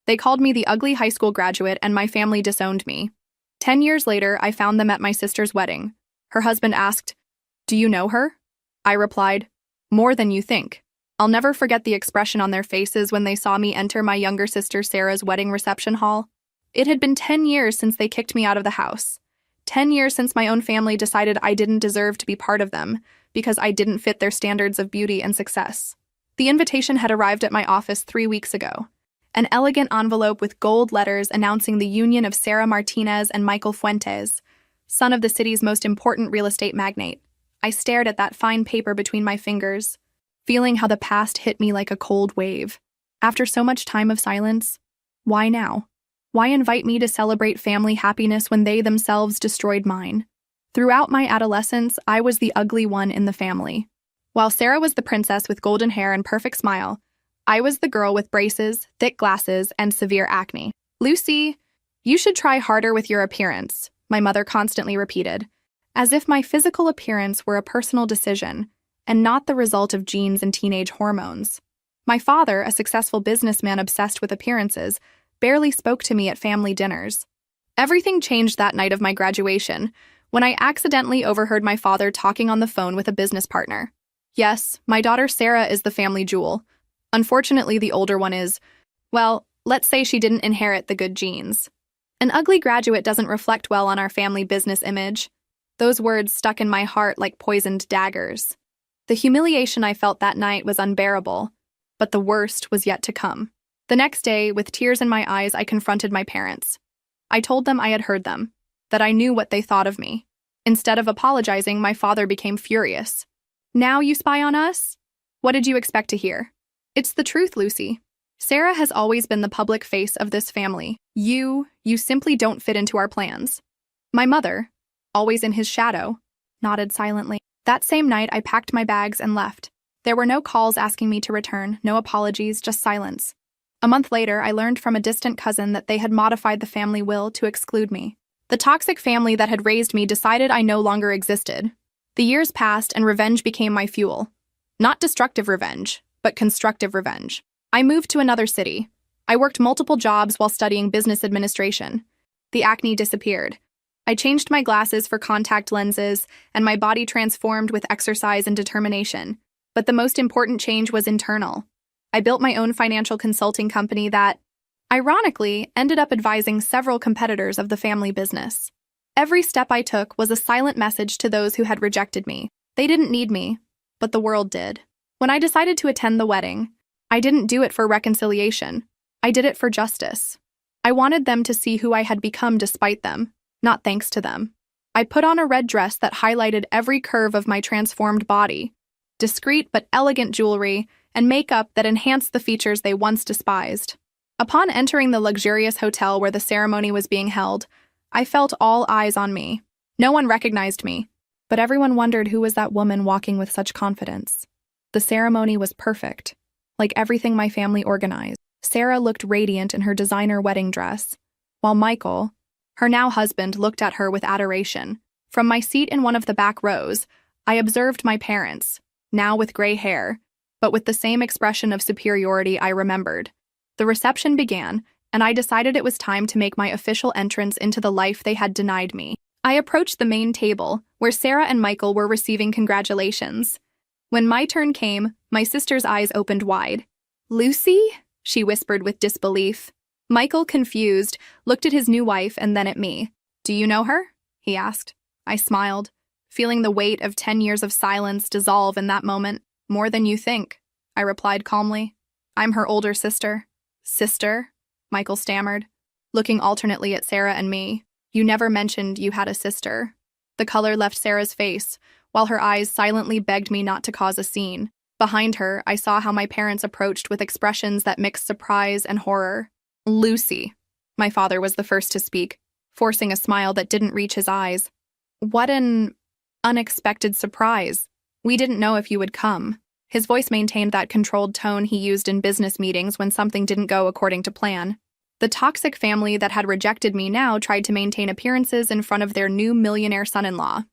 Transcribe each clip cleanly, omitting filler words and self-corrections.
They called me the ugly high school graduate, and my family disowned me. 10 years later, I found them at my sister's wedding. Her husband asked, "Do you know her?" I replied, "More than you think." I'll never forget the expression on their faces when they saw me enter my younger sister Sarah's wedding reception hall. It had been 10 years since they kicked me out of the house. 10 years since my own family decided I didn't deserve to be part of them because I didn't fit their standards of beauty and success. The invitation had arrived at my office 3 weeks ago. An elegant envelope with gold letters announcing the union of Sarah Martinez and Michael Fuentes, son of the city's most important real estate magnate. I stared at that fine paper between my fingers, feeling how the past hit me like a cold wave. After so much time of silence, why now? Why invite me to celebrate family happiness when they themselves destroyed mine? Throughout my adolescence, I was the ugly one in the family. While Sarah was the princess with golden hair and perfect smile, I was the girl with braces, thick glasses, and severe acne. "Lucy, you should try harder with your appearance," my mother constantly repeated, as if my physical appearance were a personal decision and not the result of genes and teenage hormones. My father, a successful businessman obsessed with appearances, barely spoke to me at family dinners. Everything changed that night of my graduation, when I accidentally overheard my father talking on the phone with a business partner. Yes, my daughter Sarah is the family jewel. Unfortunately, the older one is, well, let's say she didn't inherit the good genes. An ugly graduate doesn't reflect well on our family business image. Those words stuck in my heart like poisoned daggers. The humiliation I felt that night was unbearable, but the worst was yet to come. The next day, with tears in my eyes, I confronted my parents. I told them I had heard them, that I knew what they thought of me. Instead of apologizing, my father became furious. "Now you spy on us? What did you expect to hear?" "It's the truth, Lucy. Sarah has always been the public face of this family. You simply don't fit into our plans." My mother, always in his shadow, nodded silently. That same night, I packed my bags and left. There were no calls asking me to return, no apologies, just silence. A month later, I learned from a distant cousin that they had modified the family will to exclude me. The toxic family that had raised me decided I no longer existed. The years passed and revenge became my fuel. Not destructive revenge, but constructive revenge. I moved to another city. I worked multiple jobs while studying business administration. The acne disappeared. I changed my glasses for contact lenses, and my body transformed with exercise and determination. But the most important change was internal. I built my own financial consulting company that, ironically, ended up advising several competitors of the family business. Every step I took was a silent message to those who had rejected me. They didn't need me, but the world did. When I decided to attend the wedding, I didn't do it for reconciliation. I did it for justice. I wanted them to see who I had become despite them, not thanks to them. I put on a red dress that highlighted every curve of my transformed body, discreet but elegant jewelry, and makeup that enhanced the features they once despised. Upon entering the luxurious hotel where the ceremony was being held, I felt all eyes on me. No one recognized me, but everyone wondered who was that woman walking with such confidence. The ceremony was perfect, like everything my family organized. Sarah looked radiant in her designer wedding dress, while Michael, her now husband, looked at her with adoration. From my seat in one of the back rows, I observed my parents, now with gray hair, but with the same expression of superiority I remembered. The reception began, and I decided it was time to make my official entrance into the life they had denied me. I approached the main table, where Sarah and Michael were receiving congratulations. When my turn came, my sister's eyes opened wide. "Lucy?" she whispered with disbelief. Michael, confused, looked at his new wife and then at me. "Do you know her?" he asked. I smiled, feeling the weight of 10 years of silence dissolve in that moment. "More than you think," I replied calmly. "I'm her older sister." "Sister?" Michael stammered, looking alternately at Sarah and me. "You never mentioned you had a sister." The color left Sarah's face, while her eyes silently begged me not to cause a scene. Behind her, I saw how my parents approached with expressions that mixed surprise and horror. "Lucy," my father was the first to speak, forcing a smile that didn't reach his eyes. "What an unexpected surprise. We didn't know if you would come." His voice maintained that controlled tone he used in business meetings when something didn't go according to plan. The toxic family that had rejected me now tried to maintain appearances in front of their new millionaire son-in-law.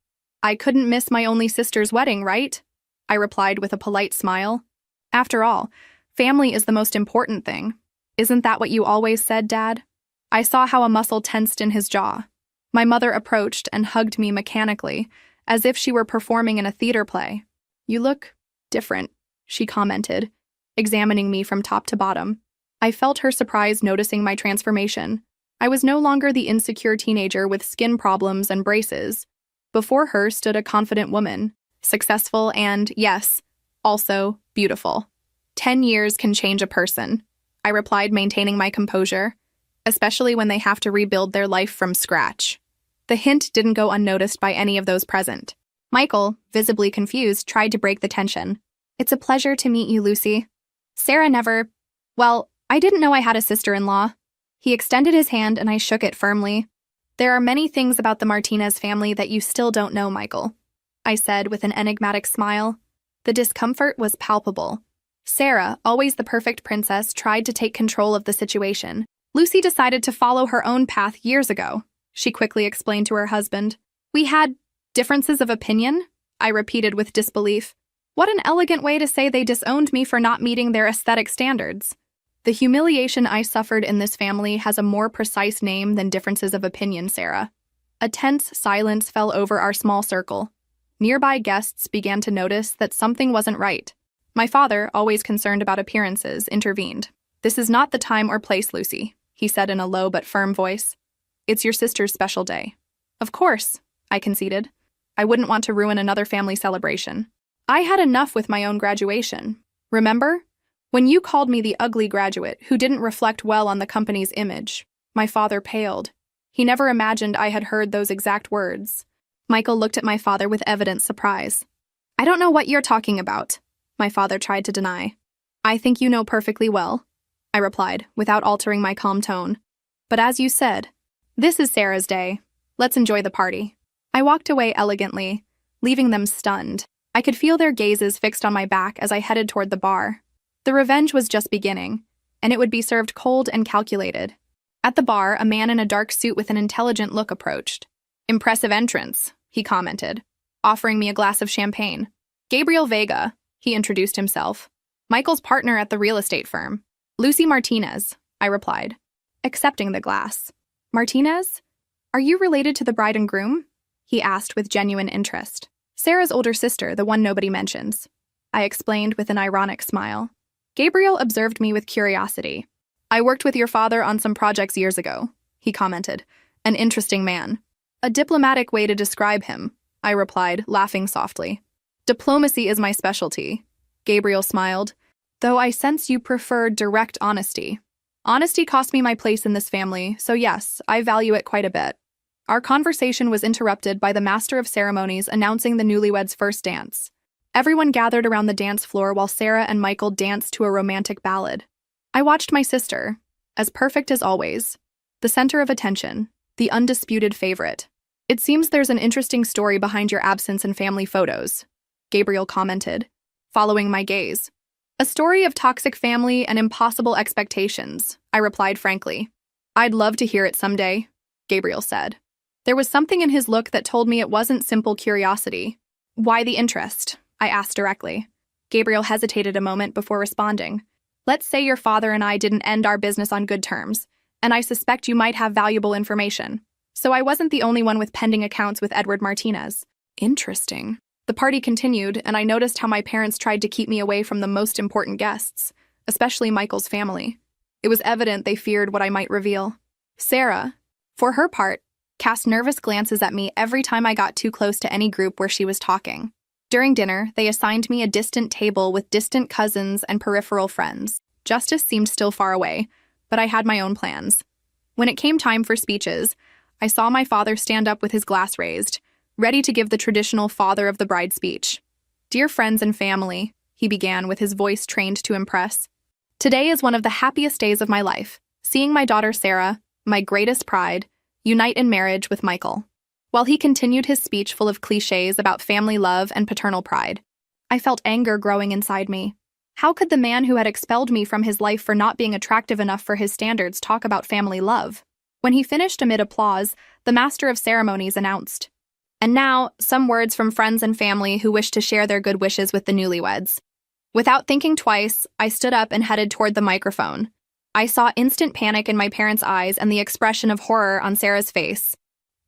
"I couldn't miss my only sister's wedding, right?" I replied with a polite smile. After all, family is the most important thing. Isn't that what you always said, Dad? I saw how a muscle tensed in his jaw. My mother approached and hugged me mechanically, as if she were performing in a theater play. You look different, she commented, examining me from top to bottom. I felt her surprise noticing my transformation. I was no longer the insecure teenager with skin problems and braces. Before her stood a confident woman, successful and, yes, also beautiful. 10 years can change a person, I replied, maintaining my composure, especially when they have to rebuild their life from scratch. The hint didn't go unnoticed by any of those present. Michael, visibly confused, tried to break the tension. It's a pleasure to meet you, Lucy. Sarah never... Well, I didn't know I had a sister-in-law. He extended his hand and I shook it firmly. There are many things about the Martinez family that you still don't know, Michael, I said with an enigmatic smile. The discomfort was palpable. Sarah, always the perfect princess, tried to take control of the situation. Lucy decided to follow her own path years ago, she quickly explained to her husband. We had differences of opinion? I repeated with disbelief. What an elegant way to say they disowned me for not meeting their aesthetic standards. The humiliation I suffered in this family has a more precise name than differences of opinion, Sarah. A tense silence fell over our small circle. Nearby guests began to notice that something wasn't right. My father, always concerned about appearances, intervened. This is not the time or place, Lucy, he said in a low but firm voice. It's your sister's special day. Of course, I conceded. I wouldn't want to ruin another family celebration. I had enough with my own graduation. Remember? When you called me the ugly graduate who didn't reflect well on the company's image, my father paled. He never imagined I had heard those exact words. Michael looked at my father with evident surprise. I don't know what you're talking about, my father tried to deny. I think you know perfectly well, I replied, without altering my calm tone. But as you said, this is Sarah's day. Let's enjoy the party. I walked away elegantly, leaving them stunned. I could feel their gazes fixed on my back as I headed toward the bar. The revenge was just beginning, and it would be served cold and calculated. At the bar, a man in a dark suit with an intelligent look approached. Impressive entrance, he commented, offering me a glass of champagne. Gabriel Vega, he introduced himself. Michael's partner at the real estate firm. Lucy Martinez, I replied, accepting the glass. Martinez? Are you related to the bride and groom? He asked with genuine interest. Sarah's older sister, the one nobody mentions, I explained with an ironic smile. Gabriel observed me with curiosity. I worked with your father on some projects years ago, he commented. An interesting man. A diplomatic way to describe him, I replied, laughing softly. Diplomacy is my specialty, Gabriel smiled, though I sense you prefer direct honesty. Honesty cost me my place in this family, so yes, I value it quite a bit. Our conversation was interrupted by the master of ceremonies announcing the newlyweds' first dance. Everyone gathered around the dance floor while Sarah and Michael danced to a romantic ballad. I watched my sister, as perfect as always, the center of attention, the undisputed favorite. It seems there's an interesting story behind your absence in family photos, Gabriel commented, following my gaze. A story of toxic family and impossible expectations, I replied frankly. I'd love to hear it someday, Gabriel said. There was something in his look that told me it wasn't simple curiosity. Why the interest? I asked directly. Gabriel hesitated a moment before responding. Let's say your father and I didn't end our business on good terms, and I suspect you might have valuable information. So I wasn't the only one with pending accounts with Edward Martinez. Interesting. The party continued, and I noticed how my parents tried to keep me away from the most important guests, especially Michael's family. It was evident they feared what I might reveal. Sarah, for her part, cast nervous glances at me every time I got too close to any group where she was talking. During dinner, they assigned me a distant table with distant cousins and peripheral friends. Justice seemed still far away, but I had my own plans. When it came time for speeches, I saw my father stand up with his glass raised, ready to give the traditional father of the bride speech. Dear friends and family, he began with his voice trained to impress. Today is one of the happiest days of my life, seeing my daughter Sarah, my greatest pride, unite in marriage with Michael. While he continued his speech full of cliches about family love and paternal pride, I felt anger growing inside me. How could the man who had expelled me from his life for not being attractive enough for his standards talk about family love? When he finished amid applause, the master of ceremonies announced, "And now, some words from friends and family who wish to share their good wishes with the newlyweds." Without thinking twice, I stood up and headed toward the microphone. I saw instant panic in my parents' eyes and the expression of horror on Sarah's face.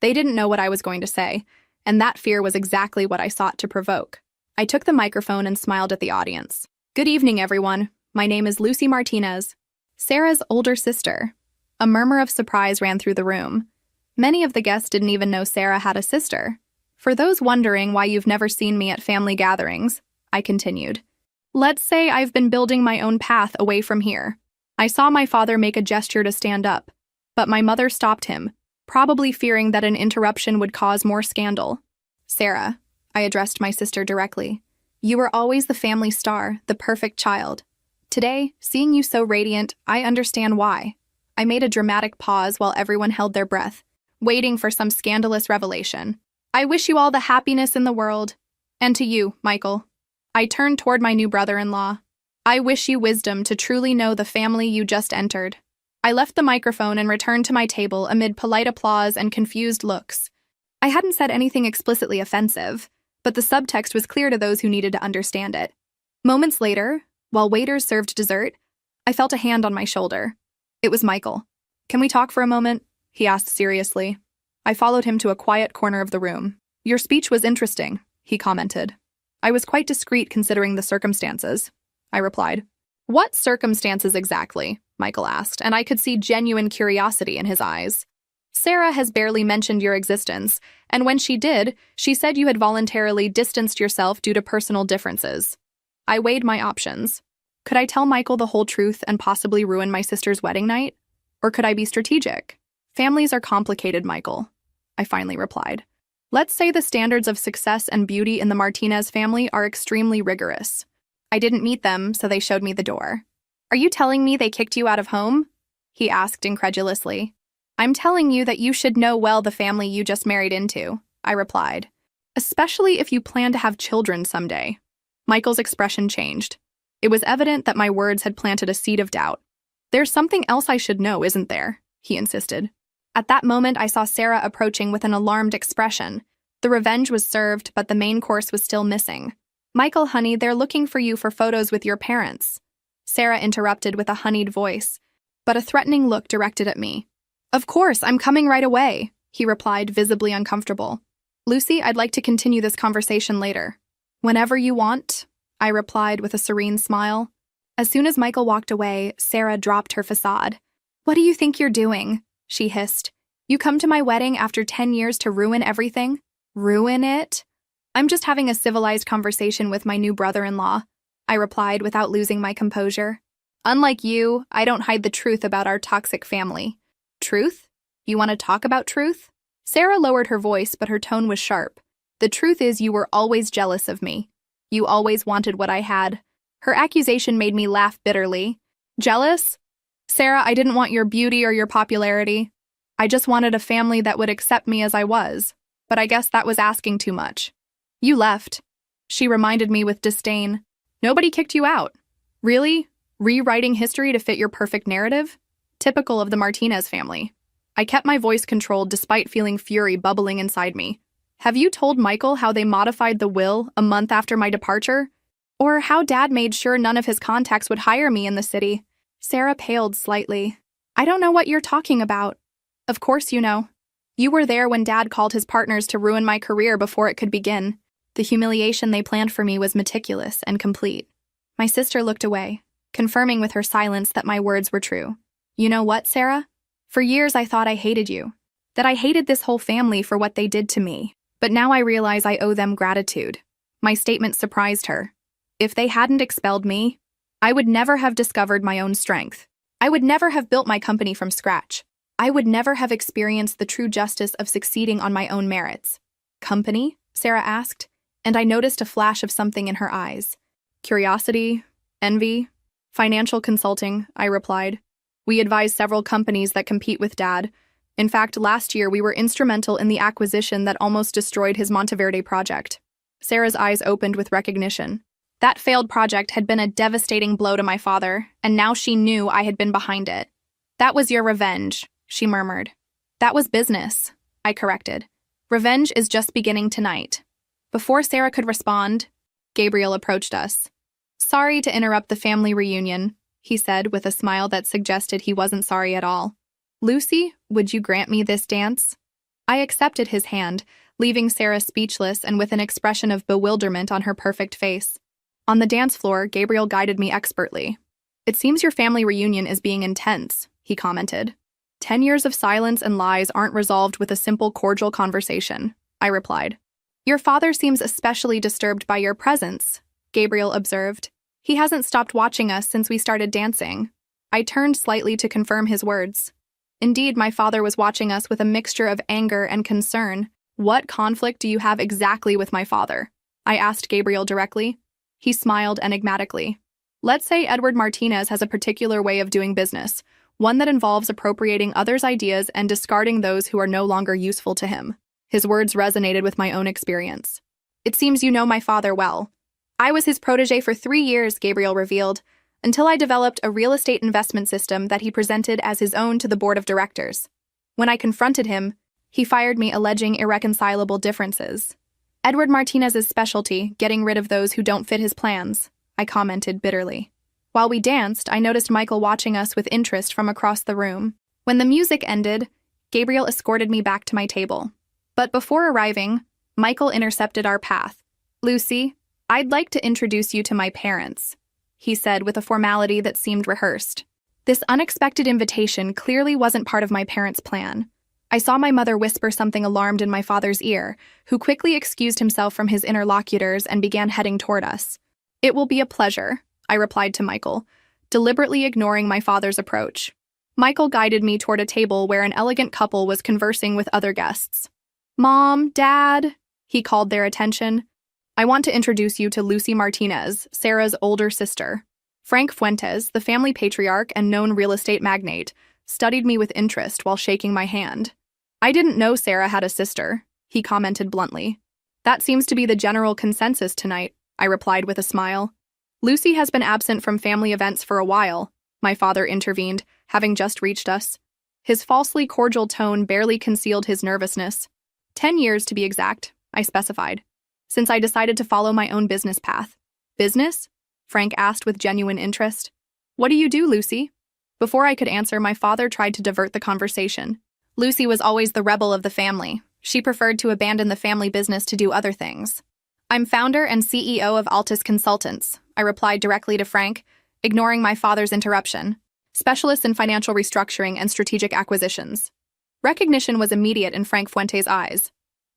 They didn't know what I was going to say, and that fear was exactly what I sought to provoke. I took the microphone and smiled at the audience. Good evening, everyone. My name is Lucy Martinez, Sarah's older sister. A murmur of surprise ran through the room. Many of the guests didn't even know Sarah had a sister. For those wondering why you've never seen me at family gatherings, I continued. Let's say I've been building my own path away from here. I saw my father make a gesture to stand up, but my mother stopped him, probably fearing that an interruption would cause more scandal. Sarah, I addressed my sister directly. You were always the family star, the perfect child. Today, seeing you so radiant, I understand why. I made a dramatic pause while everyone held their breath, waiting for some scandalous revelation. I wish you all the happiness in the world. And to you, Michael. I turned toward my new brother-in-law. I wish you wisdom to truly know the family you just entered. I left the microphone and returned to my table amid polite applause and confused looks. I hadn't said anything explicitly offensive, but the subtext was clear to those who needed to understand it. Moments later, while waiters served dessert, I felt a hand on my shoulder. It was Michael. Can we talk for a moment? He asked seriously. I followed him to a quiet corner of the room. Your speech was interesting, he commented. I was quite discreet considering the circumstances, I replied. What circumstances exactly? Michael asked, and I could see genuine curiosity in his eyes. Sarah has barely mentioned your existence, and when she did, she said you had voluntarily distanced yourself due to personal differences. I weighed my options. Could I tell Michael the whole truth and possibly ruin my sister's wedding night? Or could I be strategic? Families are complicated, Michael, I finally replied. Let's say the standards of success and beauty in the Martinez family are extremely rigorous. I didn't meet them, so they showed me the door. Are you telling me they kicked you out of home? He asked incredulously. I'm telling you that you should know well the family you just married into, I replied. Especially if you plan to have children someday. Michael's expression changed. It was evident that my words had planted a seed of doubt. There's something else I should know, isn't there? He insisted. At that moment, I saw Sarah approaching with an alarmed expression. The revenge was served, but the main course was still missing. Michael, honey, they're looking for you for photos with your parents. Sarah interrupted with a honeyed voice, but a threatening look directed at me. Of course, I'm coming right away, he replied, visibly uncomfortable. Lucy, I'd like to continue this conversation later. Whenever you want, I replied with a serene smile. As soon as Michael walked away, Sarah dropped her facade. What do you think you're doing? She hissed. You come to my wedding after 10 years to ruin everything? Ruin it? I'm just having a civilized conversation with my new brother-in-law, I replied without losing my composure. Unlike you, I don't hide the truth about our toxic family. Truth? You want to talk about truth? Sarah lowered her voice, but her tone was sharp. The truth is you were always jealous of me. You always wanted what I had. Her accusation made me laugh bitterly. Jealous? Sarah, I didn't want your beauty or your popularity. I just wanted a family that would accept me as I was. But I guess that was asking too much. You left. She reminded me with disdain. Nobody kicked you out. Really? Rewriting history to fit your perfect narrative? Typical of the Martinez family. I kept my voice controlled despite feeling fury bubbling inside me. Have you told Michael how they modified the will a month after my departure? Or how Dad made sure none of his contacts would hire me in the city? Sarah paled slightly. I don't know what you're talking about. Of course you know. You were there when Dad called his partners to ruin my career before it could begin. The humiliation they planned for me was meticulous and complete. My sister looked away, confirming with her silence that my words were true. You know what, Sarah? For years I thought I hated you. That I hated this whole family for what they did to me. But now I realize I owe them gratitude. My statement surprised her. If they hadn't expelled me, I would never have discovered my own strength. I would never have built my company from scratch. I would never have experienced the true justice of succeeding on my own merits. Company? Sarah asked, and I noticed a flash of something in her eyes. Curiosity? Envy? Financial consulting, I replied. We advise several companies that compete with Dad. In fact, last year we were instrumental in the acquisition that almost destroyed his Monteverde project. Sarah's eyes opened with recognition. That failed project had been a devastating blow to my father, and now she knew I had been behind it. That was your revenge, she murmured. That was business, I corrected. Revenge is just beginning tonight. Before Sarah could respond, Gabriel approached us. Sorry to interrupt the family reunion, he said with a smile that suggested he wasn't sorry at all. Lucy, would you grant me this dance? I accepted his hand, leaving Sarah speechless and with an expression of bewilderment on her perfect face. On the dance floor, Gabriel guided me expertly. It seems your family reunion is being intense, he commented. 10 years of silence and lies aren't resolved with a simple cordial conversation, I replied. Your father seems especially disturbed by your presence, Gabriel observed. He hasn't stopped watching us since we started dancing. I turned slightly to confirm his words. Indeed, my father was watching us with a mixture of anger and concern. What conflict do you have exactly with my father? I asked Gabriel directly. He smiled enigmatically. Let's say Edward Martinez has a particular way of doing business, one that involves appropriating others' ideas and discarding those who are no longer useful to him. His words resonated with my own experience. It seems you know my father well. I was his protege for 3 years, Gabriel revealed, until I developed a real estate investment system that he presented as his own to the board of directors. When I confronted him, he fired me alleging irreconcilable differences. Edward Martinez's specialty, getting rid of those who don't fit his plans, I commented bitterly. While we danced, I noticed Michael watching us with interest from across the room. When the music ended, Gabriel escorted me back to my table. But before arriving, Michael intercepted our path. Lucy, I'd like to introduce you to my parents, he said with a formality that seemed rehearsed. This unexpected invitation clearly wasn't part of my parents' plan. I saw my mother whisper something alarmed in my father's ear, who quickly excused himself from his interlocutors and began heading toward us. It will be a pleasure, I replied to Michael, deliberately ignoring my father's approach. Michael guided me toward a table where an elegant couple was conversing with other guests. Mom, Dad, he called their attention. I want to introduce you to Lucy Martinez, Sarah's older sister. Frank Fuentes, the family patriarch and known real estate magnate, studied me with interest while shaking my hand. I didn't know Sarah had a sister, he commented bluntly. That seems to be the general consensus tonight, I replied with a smile. Lucy has been absent from family events for a while, my father intervened, having just reached us. His falsely cordial tone barely concealed his nervousness. 10 years to be exact, I specified, since I decided to follow my own business path. Business? Frank asked with genuine interest. What do you do, Lucy? Before I could answer, my father tried to divert the conversation. Lucy was always the rebel of the family. She preferred to abandon the family business to do other things. I'm founder and CEO of Altus Consultants, I replied directly to Frank, ignoring my father's interruption. Specialists in financial restructuring and strategic acquisitions. Recognition was immediate in Frank Fuentes' eyes.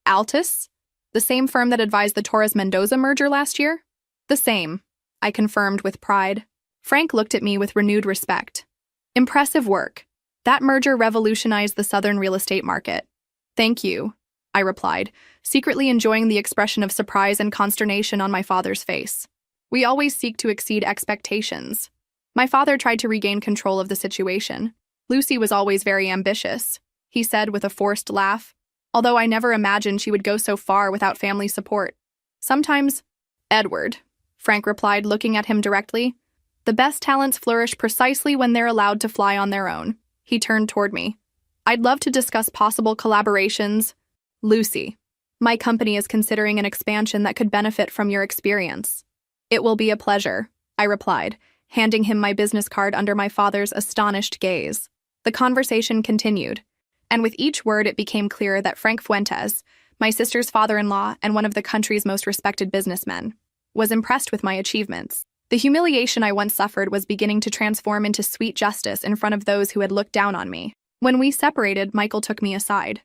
Altus? The same firm that advised the Torres-Mendoza merger last year? The same, I confirmed with pride. Frank looked at me with renewed respect. Impressive work. That merger revolutionized the southern real estate market. Thank you, I replied, secretly enjoying the expression of surprise and consternation on my father's face. We always seek to exceed expectations. My father tried to regain control of the situation. Lucy was always very ambitious, he said with a forced laugh, although I never imagined she would go so far without family support. Sometimes, Edward, Frank replied, looking at him directly. The best talents flourish precisely when they're allowed to fly on their own. He turned toward me. I'd love to discuss possible collaborations. Lucy, my company is considering an expansion that could benefit from your experience. It will be a pleasure, I replied, handing him my business card under my father's astonished gaze. The conversation continued, and with each word it became clear that Frank Fuentes, my sister's father-in-law and one of the country's most respected businessmen, was impressed with my achievements. The humiliation I once suffered was beginning to transform into sweet justice in front of those who had looked down on me. When we separated, Michael took me aside.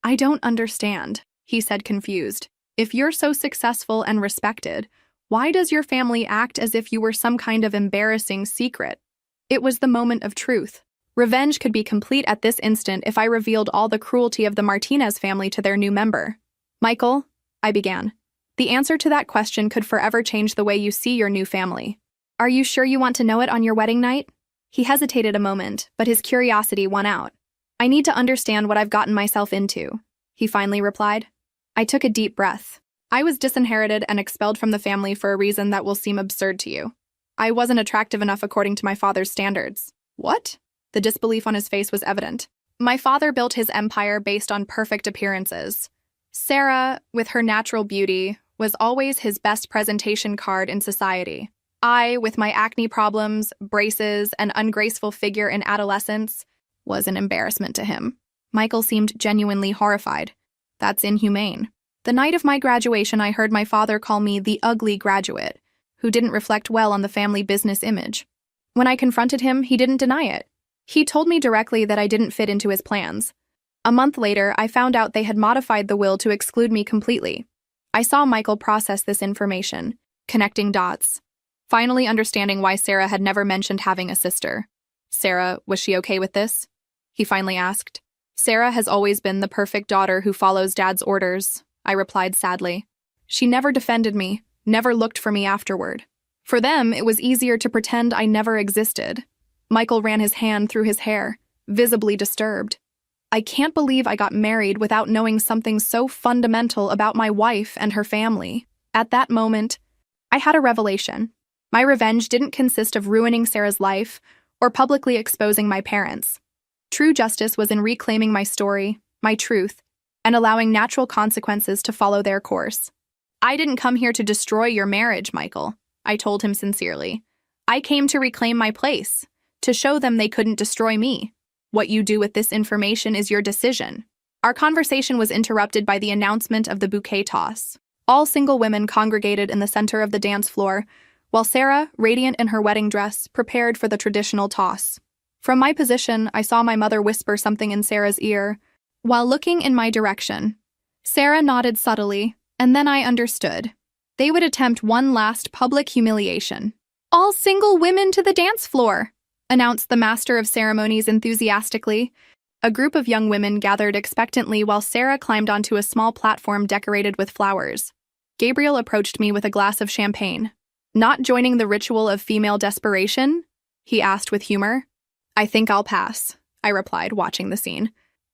I don't understand, he said confused. If you're so successful and respected, why does your family act as if you were some kind of embarrassing secret? It was the moment of truth. Revenge could be complete at this instant if I revealed all the cruelty of the Martinez family to their new member. Michael, I began. The answer to that question could forever change the way you see your new family. Are you sure you want to know it on your wedding night? He hesitated a moment, but his curiosity won out. I need to understand what I've gotten myself into, he finally replied. I took a deep breath. I was disinherited and expelled from the family for a reason that will seem absurd to you. I wasn't attractive enough according to my father's standards. What? The disbelief on his face was evident. My father built his empire based on perfect appearances. Sarah, with her natural beauty, was always his best presentation card in society. I, with my acne problems, braces, and ungraceful figure in adolescence, was an embarrassment to him. Michael seemed genuinely horrified. That's inhumane. The night of my graduation, I heard my father call me the ugly graduate, who didn't reflect well on the family business image. When I confronted him, he didn't deny it. He told me directly that I didn't fit into his plans. A month later, I found out they had modified the will to exclude me completely. I saw Michael process this information, connecting dots, finally understanding why Sarah had never mentioned having a sister. Sarah, was she okay with this? He finally asked. Sarah has always been the perfect daughter who follows Dad's orders, I replied sadly. She never defended me, never looked for me afterward. For them, it was easier to pretend I never existed. Michael ran his hand through his hair, visibly disturbed. I can't believe I got married without knowing something so fundamental about my wife and her family. At that moment, I had a revelation. My revenge didn't consist of ruining Sarah's life or publicly exposing my parents. True justice was in reclaiming my story, my truth, and allowing natural consequences to follow their course. I didn't come here to destroy your marriage, Michael, I told him sincerely. I came to reclaim my place, to show them they couldn't destroy me. What you do with this information is your decision. Our conversation was interrupted by the announcement of the bouquet toss. All single women congregated in the center of the dance floor, while Sarah, radiant in her wedding dress, prepared for the traditional toss. From my position, I saw my mother whisper something in Sarah's ear, while looking in my direction. Sarah nodded subtly, and then I understood. They would attempt one last public humiliation. All single women to the dance floor, announced the master of ceremonies enthusiastically. A group of young women gathered expectantly while Sarah climbed onto a small platform decorated with flowers. Gabriel approached me with a glass of champagne. Not joining the ritual of female desperation? He asked with humor. I think I'll pass, I replied, watching the scene.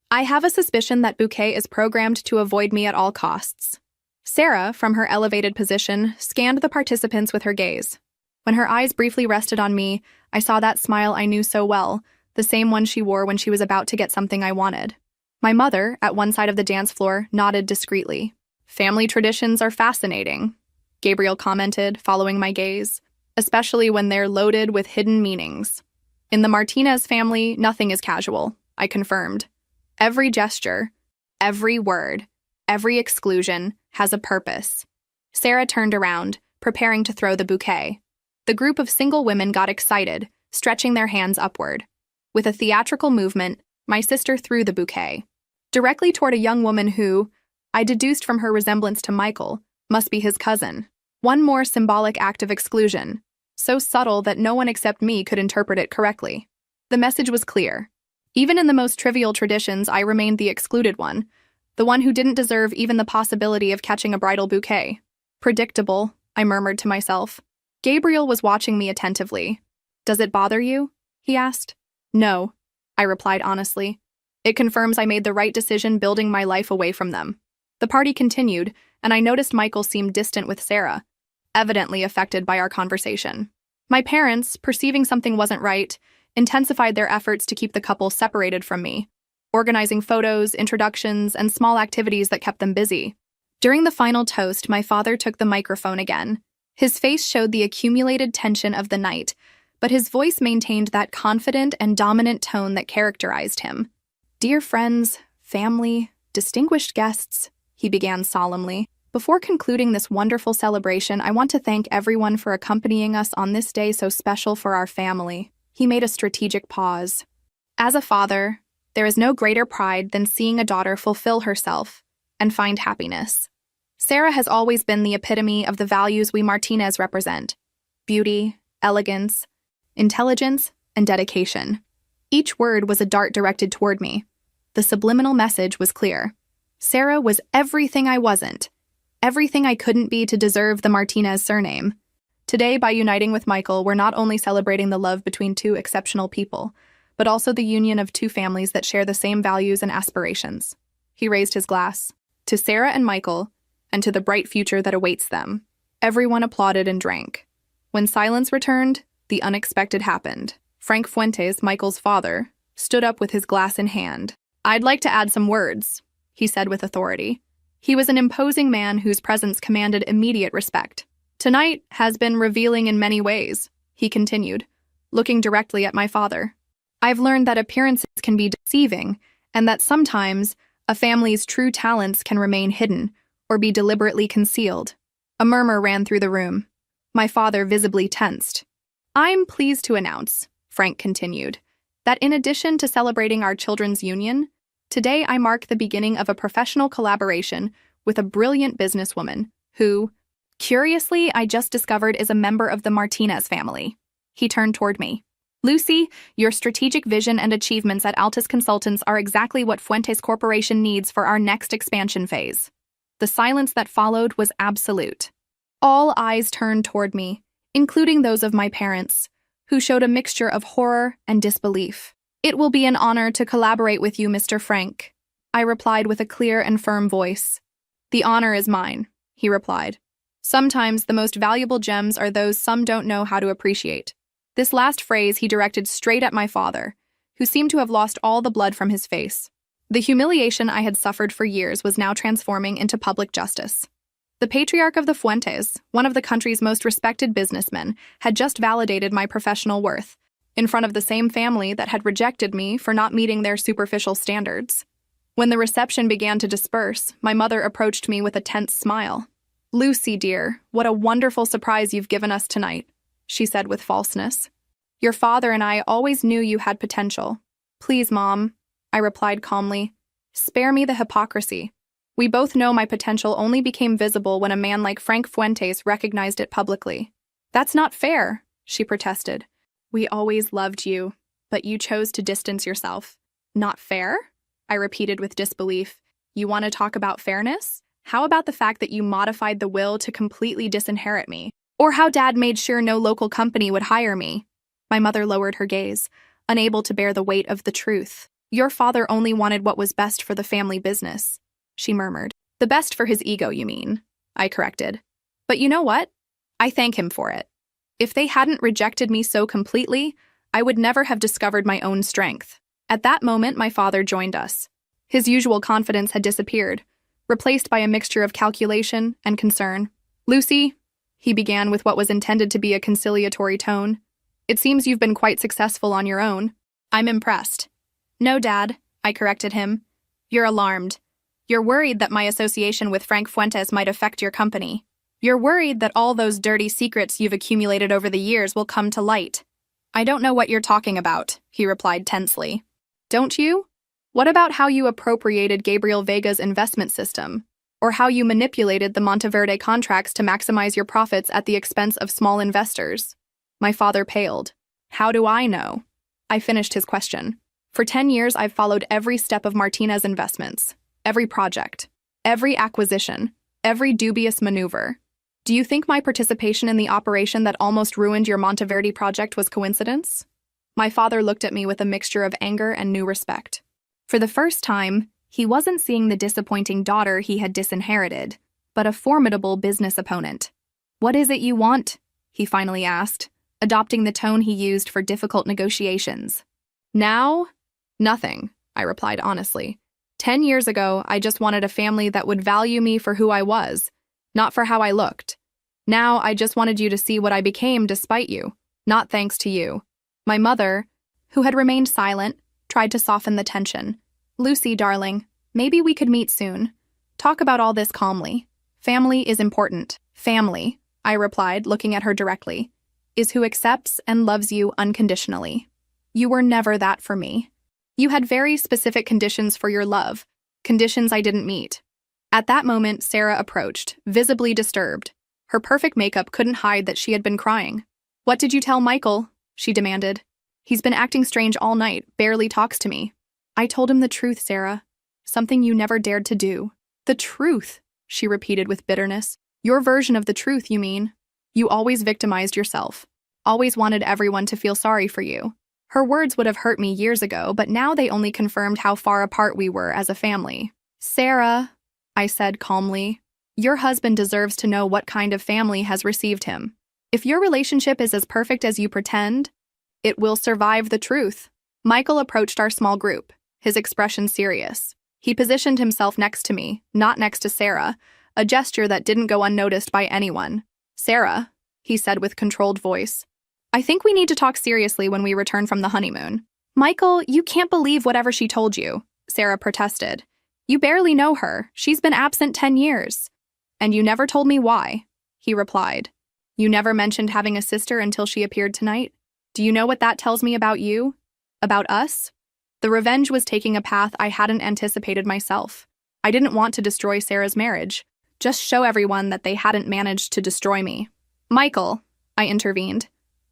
I have a suspicion that Bouquet is programmed to avoid me at all costs. Sarah, from her elevated position, scanned the participants with her gaze. When her eyes briefly rested on me, I saw that smile I knew so well, the same one she wore when she was about to get something I wanted. My mother, at one side of the dance floor, nodded discreetly. Family traditions are fascinating, Gabriel commented, following my gaze, especially when they're loaded with hidden meanings. In the Martinez family, nothing is casual, I confirmed. Every gesture, every word, every exclusion has a purpose. Sarah turned around, preparing to throw the bouquet. The group of single women got excited, stretching their hands upward. With a theatrical movement, my sister threw the bouquet directly toward a young woman who, I deduced from her resemblance to Michael, must be his cousin. One more symbolic act of exclusion, so subtle that no one except me could interpret it correctly. The message was clear. Even in the most trivial traditions, I remained the excluded one, the one who didn't deserve even the possibility of catching a bridal bouquet. Predictable, I murmured to myself. Gabriel was watching me attentively. Does it bother you? He asked. No, I replied honestly. It confirms I made the right decision building my life away from them. The party continued, and I noticed Michael seemed distant with Sarah, evidently affected by our conversation. My parents, perceiving something wasn't right, intensified their efforts to keep the couple separated from me, organizing photos, introductions, and small activities that kept them busy. During the final toast, my father took the microphone again. His face showed the accumulated tension of the night, but his voice maintained that confident and dominant tone that characterized him. Dear friends, family, distinguished guests, he began solemnly. Before concluding this wonderful celebration, I want to thank everyone for accompanying us on this day so special for our family. He made a strategic pause. As a father, there is no greater pride than seeing a daughter fulfill herself and find happiness. Sarah has always been the epitome of the values we Martinez represent: beauty, elegance, intelligence, and dedication. Each word was a dart directed toward me. The subliminal message was clear. Sarah was everything I wasn't, everything I couldn't be to deserve the Martinez surname. Today, by uniting with Michael, we're not only celebrating the love between two exceptional people, but also the union of two families that share the same values and aspirations. He raised his glass. To Sarah and Michael, and to the bright future that awaits them. Everyone applauded and drank. When silence returned, the unexpected happened. Frank Fuentes, Michael's father, stood up with his glass in hand. I'd like to add some words, he said with authority. He was an imposing man whose presence commanded immediate respect. Tonight has been revealing in many ways, he continued, looking directly at my father. I've learned that appearances can be deceiving, and that sometimes a family's true talents can remain hidden or be deliberately concealed. A murmur ran through the room. My father visibly tensed. I'm pleased to announce, Frank continued, that in addition to celebrating our children's union, today I mark the beginning of a professional collaboration with a brilliant businesswoman who, curiously, I just discovered is a member of the Martinez family. He turned toward me. Lucy, your strategic vision and achievements at Altus Consultants are exactly what Fuentes Corporation needs for our next expansion phase. The silence that followed was absolute. All eyes turned toward me, including those of my parents, who showed a mixture of horror and disbelief. It will be an honor to collaborate with you, Mr. Frank, I replied with a clear and firm voice. The honor is mine, he replied. Sometimes the most valuable gems are those some don't know how to appreciate. This last phrase he directed straight at my father, who seemed to have lost all the blood from his face. The humiliation I had suffered for years was now transforming into public justice. The patriarch of the Fuentes, one of the country's most respected businessmen, had just validated my professional worth, in front of the same family that had rejected me for not meeting their superficial standards. When the reception began to disperse, my mother approached me with a tense smile. Lucy, dear, what a wonderful surprise you've given us tonight, she said with falseness. Your father and I always knew you had potential. Please, Mom, I replied calmly. Spare me the hypocrisy. We both know my potential only became visible when a man like Frank Fuentes recognized it publicly. That's not fair, she protested. We always loved you, but you chose to distance yourself. Not fair? I repeated with disbelief. You want to talk about fairness? How about the fact that you modified the will to completely disinherit me? Or how Dad made sure no local company would hire me? My mother lowered her gaze, unable to bear the weight of the truth. Your father only wanted what was best for the family business, she murmured. The best for his ego, you mean? I corrected. But you know what? I thank him for it. If they hadn't rejected me so completely, I would never have discovered my own strength. At that moment, my father joined us. His usual confidence had disappeared, replaced by a mixture of calculation and concern. Lucy, he began with what was intended to be a conciliatory tone. It seems you've been quite successful on your own. I'm impressed. No, Dad, I corrected him. You're alarmed. You're worried that my association with Frank Fuentes might affect your company. You're worried that all those dirty secrets you've accumulated over the years will come to light. I don't know what you're talking about, he replied tensely. Don't you? What about how you appropriated Gabriel Vega's investment system? Or how you manipulated the Monteverde contracts to maximize your profits at the expense of small investors? My father paled. How do I know? I finished his question. For 10 years, I've followed every step of Martinez investments, every project, every acquisition, every dubious maneuver. Do you think my participation in the operation that almost ruined your Monteverde project was coincidence? My father looked at me with a mixture of anger and new respect. For the first time, he wasn't seeing the disappointing daughter he had disinherited, but a formidable business opponent. What is it you want? He finally asked, adopting the tone he used for difficult negotiations. Now? Nothing, I replied honestly. 10 years ago, I just wanted a family that would value me for who I was, not for how I looked. Now, I just wanted you to see what I became despite you, not thanks to you. My mother, who had remained silent, tried to soften the tension. Lucy, darling, maybe we could meet soon. Talk about all this calmly. Family is important. Family, I replied, looking at her directly, is who accepts and loves you unconditionally. You were never that for me. You had very specific conditions for your love, conditions I didn't meet. At that moment, Sarah approached, visibly disturbed. Her perfect makeup couldn't hide that she had been crying. What did you tell Michael? She demanded. He's been acting strange all night, barely talks to me. I told him the truth, Sarah. Something you never dared to do. The truth, she repeated with bitterness. Your version of the truth, you mean? You always victimized yourself. Always wanted everyone to feel sorry for you. Her words would have hurt me years ago, but now they only confirmed how far apart we were as a family. Sarah, I said calmly, your husband deserves to know what kind of family has received him. If your relationship is as perfect as you pretend, it will survive the truth. Michael approached our small group, his expression serious. He positioned himself next to me, not next to Sarah, a gesture that didn't go unnoticed by anyone. Sarah, he said with controlled voice, I think we need to talk seriously when we return from the honeymoon. Michael, you can't believe whatever she told you, Sarah protested. You barely know her. She's been absent 10 years. And you never told me why, he replied. You never mentioned having a sister until she appeared tonight? Do you know what that tells me about you? About us? The revenge was taking a path I hadn't anticipated myself. I didn't want to destroy Sarah's marriage, just show everyone that they hadn't managed to destroy me. Michael, I intervened.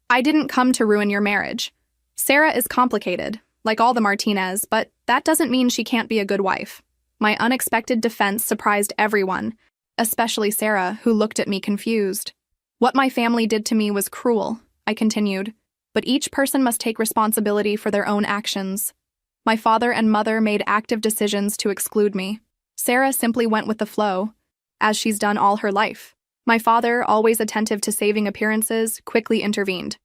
I didn't come to ruin your marriage. Sarah is complicated, like all the Martinez, but that doesn't mean she can't be a good wife. My unexpected defense surprised everyone, especially Sarah, who looked at me confused. What my family did to me was cruel, I continued, but each person must take responsibility for their own actions. My father and mother made active decisions to exclude me. Sarah simply went with the flow, as she's done all her life. My father, always attentive to saving appearances, quickly intervened.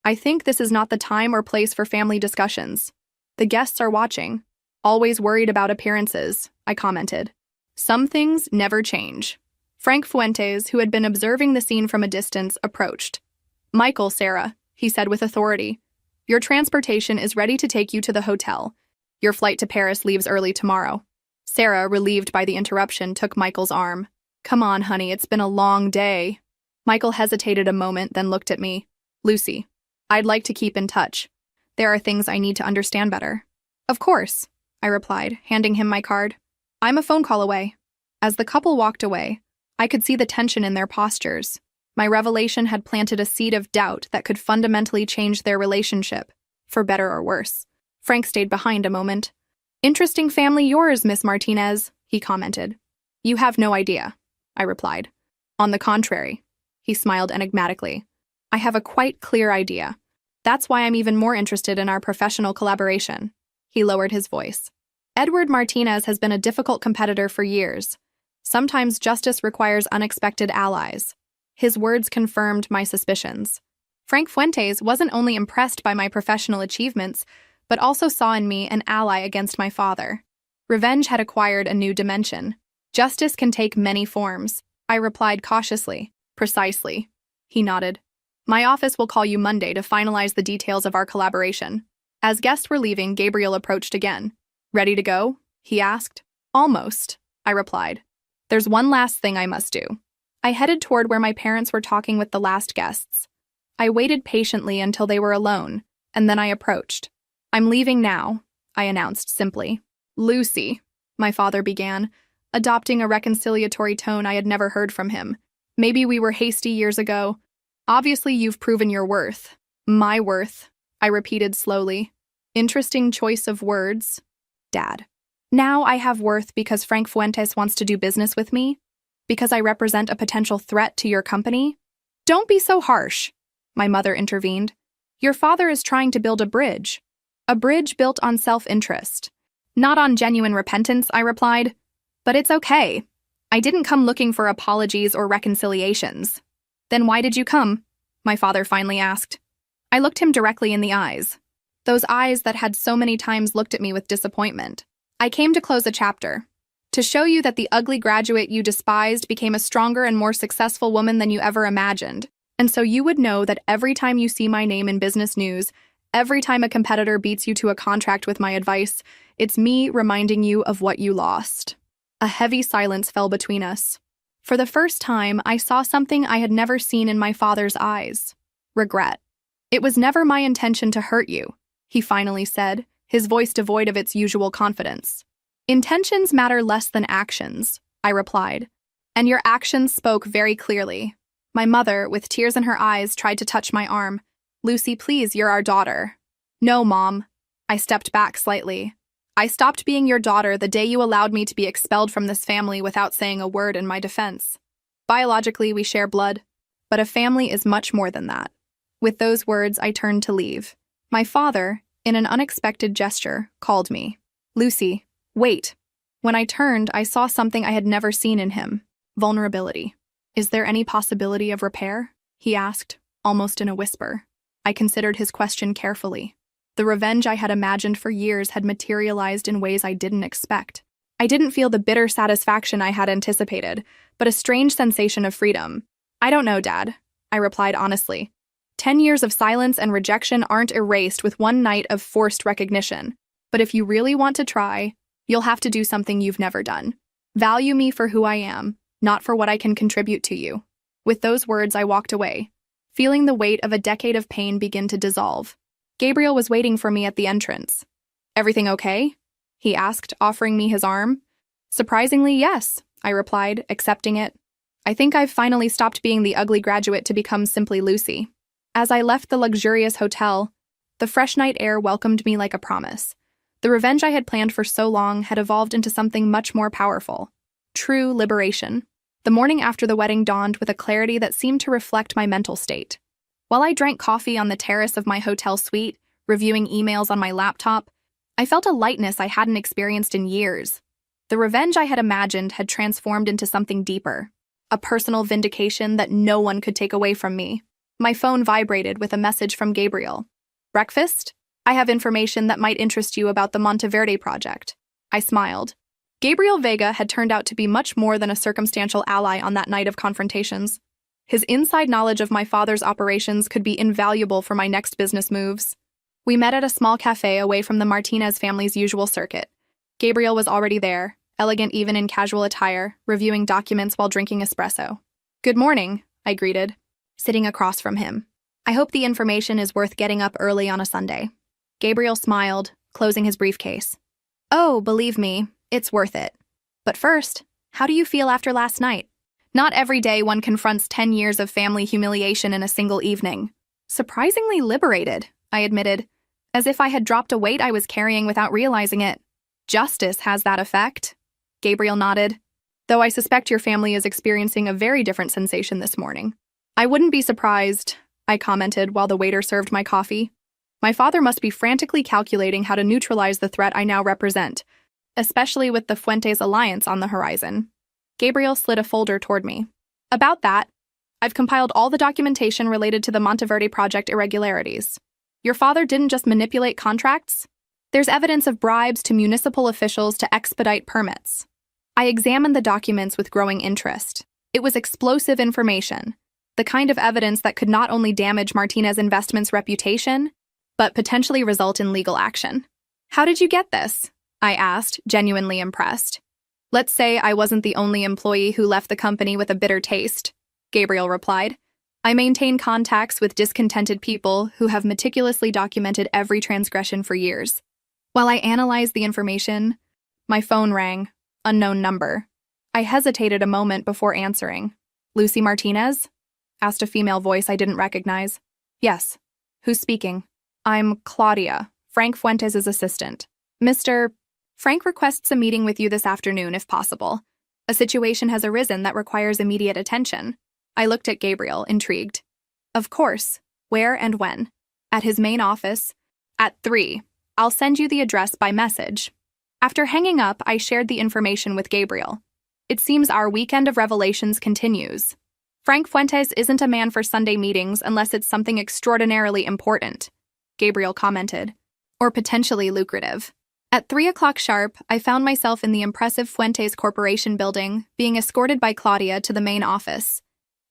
I think this is not the time or place for family discussions. The guests are watching. Always worried about appearances, I commented. Some things never change. Frank Fuentes, who had been observing the scene from a distance, approached. Michael, Sarah, he said with authority. Your transportation is ready to take you to the hotel. Your flight to Paris leaves early tomorrow. Sarah, relieved by the interruption, took Michael's arm. Come on, honey, it's been a long day. Michael hesitated a moment, then looked at me. Lucy, I'd like to keep in touch. There are things I need to understand better. Of course, I replied, handing him my card. I'm a phone call away. As the couple walked away, I could see the tension in their postures. My revelation had planted a seed of doubt that could fundamentally change their relationship, for better or worse. Frank stayed behind a moment. Interesting family yours, Miss Martinez, he commented. You have no idea, I replied. On the contrary, he smiled enigmatically. I have a quite clear idea. That's why I'm even more interested in our professional collaboration. He lowered his voice. Edward Martinez has been a difficult competitor for years. Sometimes justice requires unexpected allies. His words confirmed my suspicions. Frank Fuentes wasn't only impressed by my professional achievements, but also saw in me an ally against my father. Revenge had acquired a new dimension. Justice can take many forms, I replied cautiously. Precisely. He nodded. My office will call you Monday to finalize the details of our collaboration. As guests were leaving, Gabriel approached again. Ready to go? He asked. Almost, I replied. There's one last thing I must do. I headed toward where my parents were talking with the last guests. I waited patiently until they were alone, and then I approached. I'm leaving now, I announced simply. Lucy, my father began, adopting a reconciliatory tone I had never heard from him. Maybe we were hasty years ago. Obviously, you've proven your worth. My worth, I repeated slowly. Interesting choice of words. Dad. Now I have worth because Frank Fuentes wants to do business with me? Because I represent a potential threat to your company? Don't be so harsh, my mother intervened. Your father is trying to build a bridge built on self-interest. Not on genuine repentance, I replied. But it's okay. I didn't come looking for apologies or reconciliations. Then why did you come? My father finally asked. I looked him directly in the eyes. Those eyes that had so many times looked at me with disappointment. I came to close a chapter. To show you that the ugly graduate you despised became a stronger and more successful woman than you ever imagined. And so you would know that every time you see my name in business news, every time a competitor beats you to a contract with my advice, it's me reminding you of what you lost. A heavy silence fell between us. For the first time, I saw something I had never seen in my father's eyes. Regret. It was never my intention to hurt you, he finally said, his voice devoid of its usual confidence. Intentions matter less than actions, I replied. And your actions spoke very clearly. My mother, with tears in her eyes, tried to touch my arm. Lucy, please, you're our daughter. No, Mom. I stepped back slightly. I stopped being your daughter the day you allowed me to be expelled from this family without saying a word in my defense. Biologically, we share blood, but a family is much more than that. With those words, I turned to leave. My father, in an unexpected gesture, called me. Lucy, wait. When I turned, I saw something I had never seen in him. Vulnerability. Is there any possibility of repair? He asked, almost in a whisper. I considered his question carefully. The revenge I had imagined for years had materialized in ways I didn't expect. I didn't feel the bitter satisfaction I had anticipated, but a strange sensation of freedom. I don't know, Dad, I replied honestly. 10 years of silence and rejection aren't erased with one night of forced recognition. But if you really want to try, you'll have to do something you've never done. Value me for who I am, not for what I can contribute to you. With those words, I walked away, feeling the weight of a decade of pain begin to dissolve. Gabriel was waiting for me at the entrance. Everything okay? He asked, offering me his arm. Surprisingly, yes, I replied, accepting it. I think I've finally stopped being the ugly graduate to become simply Lucy. As I left the luxurious hotel, the fresh night air welcomed me like a promise. The revenge I had planned for so long had evolved into something much more powerful. True liberation. The morning after the wedding dawned with a clarity that seemed to reflect my mental state. While I drank coffee on the terrace of my hotel suite, reviewing emails on my laptop, I felt a lightness I hadn't experienced in years. The revenge I had imagined had transformed into something deeper, a personal vindication that no one could take away from me. My phone vibrated with a message from Gabriel. Breakfast? I have information that might interest you about the Monteverde project. I smiled. Gabriel Vega had turned out to be much more than a circumstantial ally on that night of confrontations. His inside knowledge of my father's operations could be invaluable for my next business moves. We met at a small cafe away from the Martinez family's usual circuit. Gabriel was already there, elegant even in casual attire, reviewing documents while drinking espresso. Good morning, I greeted, sitting across from him. I hope the information is worth getting up early on a Sunday. Gabriel smiled, closing his briefcase. Oh, believe me, it's worth it. But first, how do you feel after last night? Not every day one confronts 10 years of family humiliation in a single evening. Surprisingly liberated, I admitted, as if I had dropped a weight I was carrying without realizing it. Justice has that effect. Gabriel nodded. Though I suspect your family is experiencing a very different sensation this morning. I wouldn't be surprised, I commented while the waiter served my coffee. My father must be frantically calculating how to neutralize the threat I now represent, especially with the Fuentes alliance on the horizon. Gabriel slid a folder toward me. About that, I've compiled all the documentation related to the Monteverde project irregularities. Your father didn't just manipulate contracts. There's evidence of bribes to municipal officials to expedite permits. I examined the documents with growing interest. It was explosive information, the kind of evidence that could not only damage Martinez Investments' reputation, but potentially result in legal action. How did you get this? I asked, genuinely impressed. Let's say I wasn't the only employee who left the company with a bitter taste, Gabriel replied. I maintain contacts with discontented people who have meticulously documented every transgression for years. While I analyzed the information, my phone rang. Unknown number. I hesitated a moment before answering. Lucy Martinez? Asked a female voice I didn't recognize. Yes. Who's speaking? I'm Claudia, Frank Fuentes' assistant. Mr. Frank requests a meeting with you this afternoon, if possible. A situation has arisen that requires immediate attention. I looked at Gabriel, intrigued. Of course. Where and when? At his main office. At 3. I'll send you the address by message. After hanging up, I shared the information with Gabriel. It seems our weekend of revelations continues. Frank Fuentes isn't a man for Sunday meetings unless it's something extraordinarily important, Gabriel commented, or potentially lucrative. At 3 o'clock sharp, I found myself in the impressive Fuentes Corporation building, being escorted by Claudia to the main office.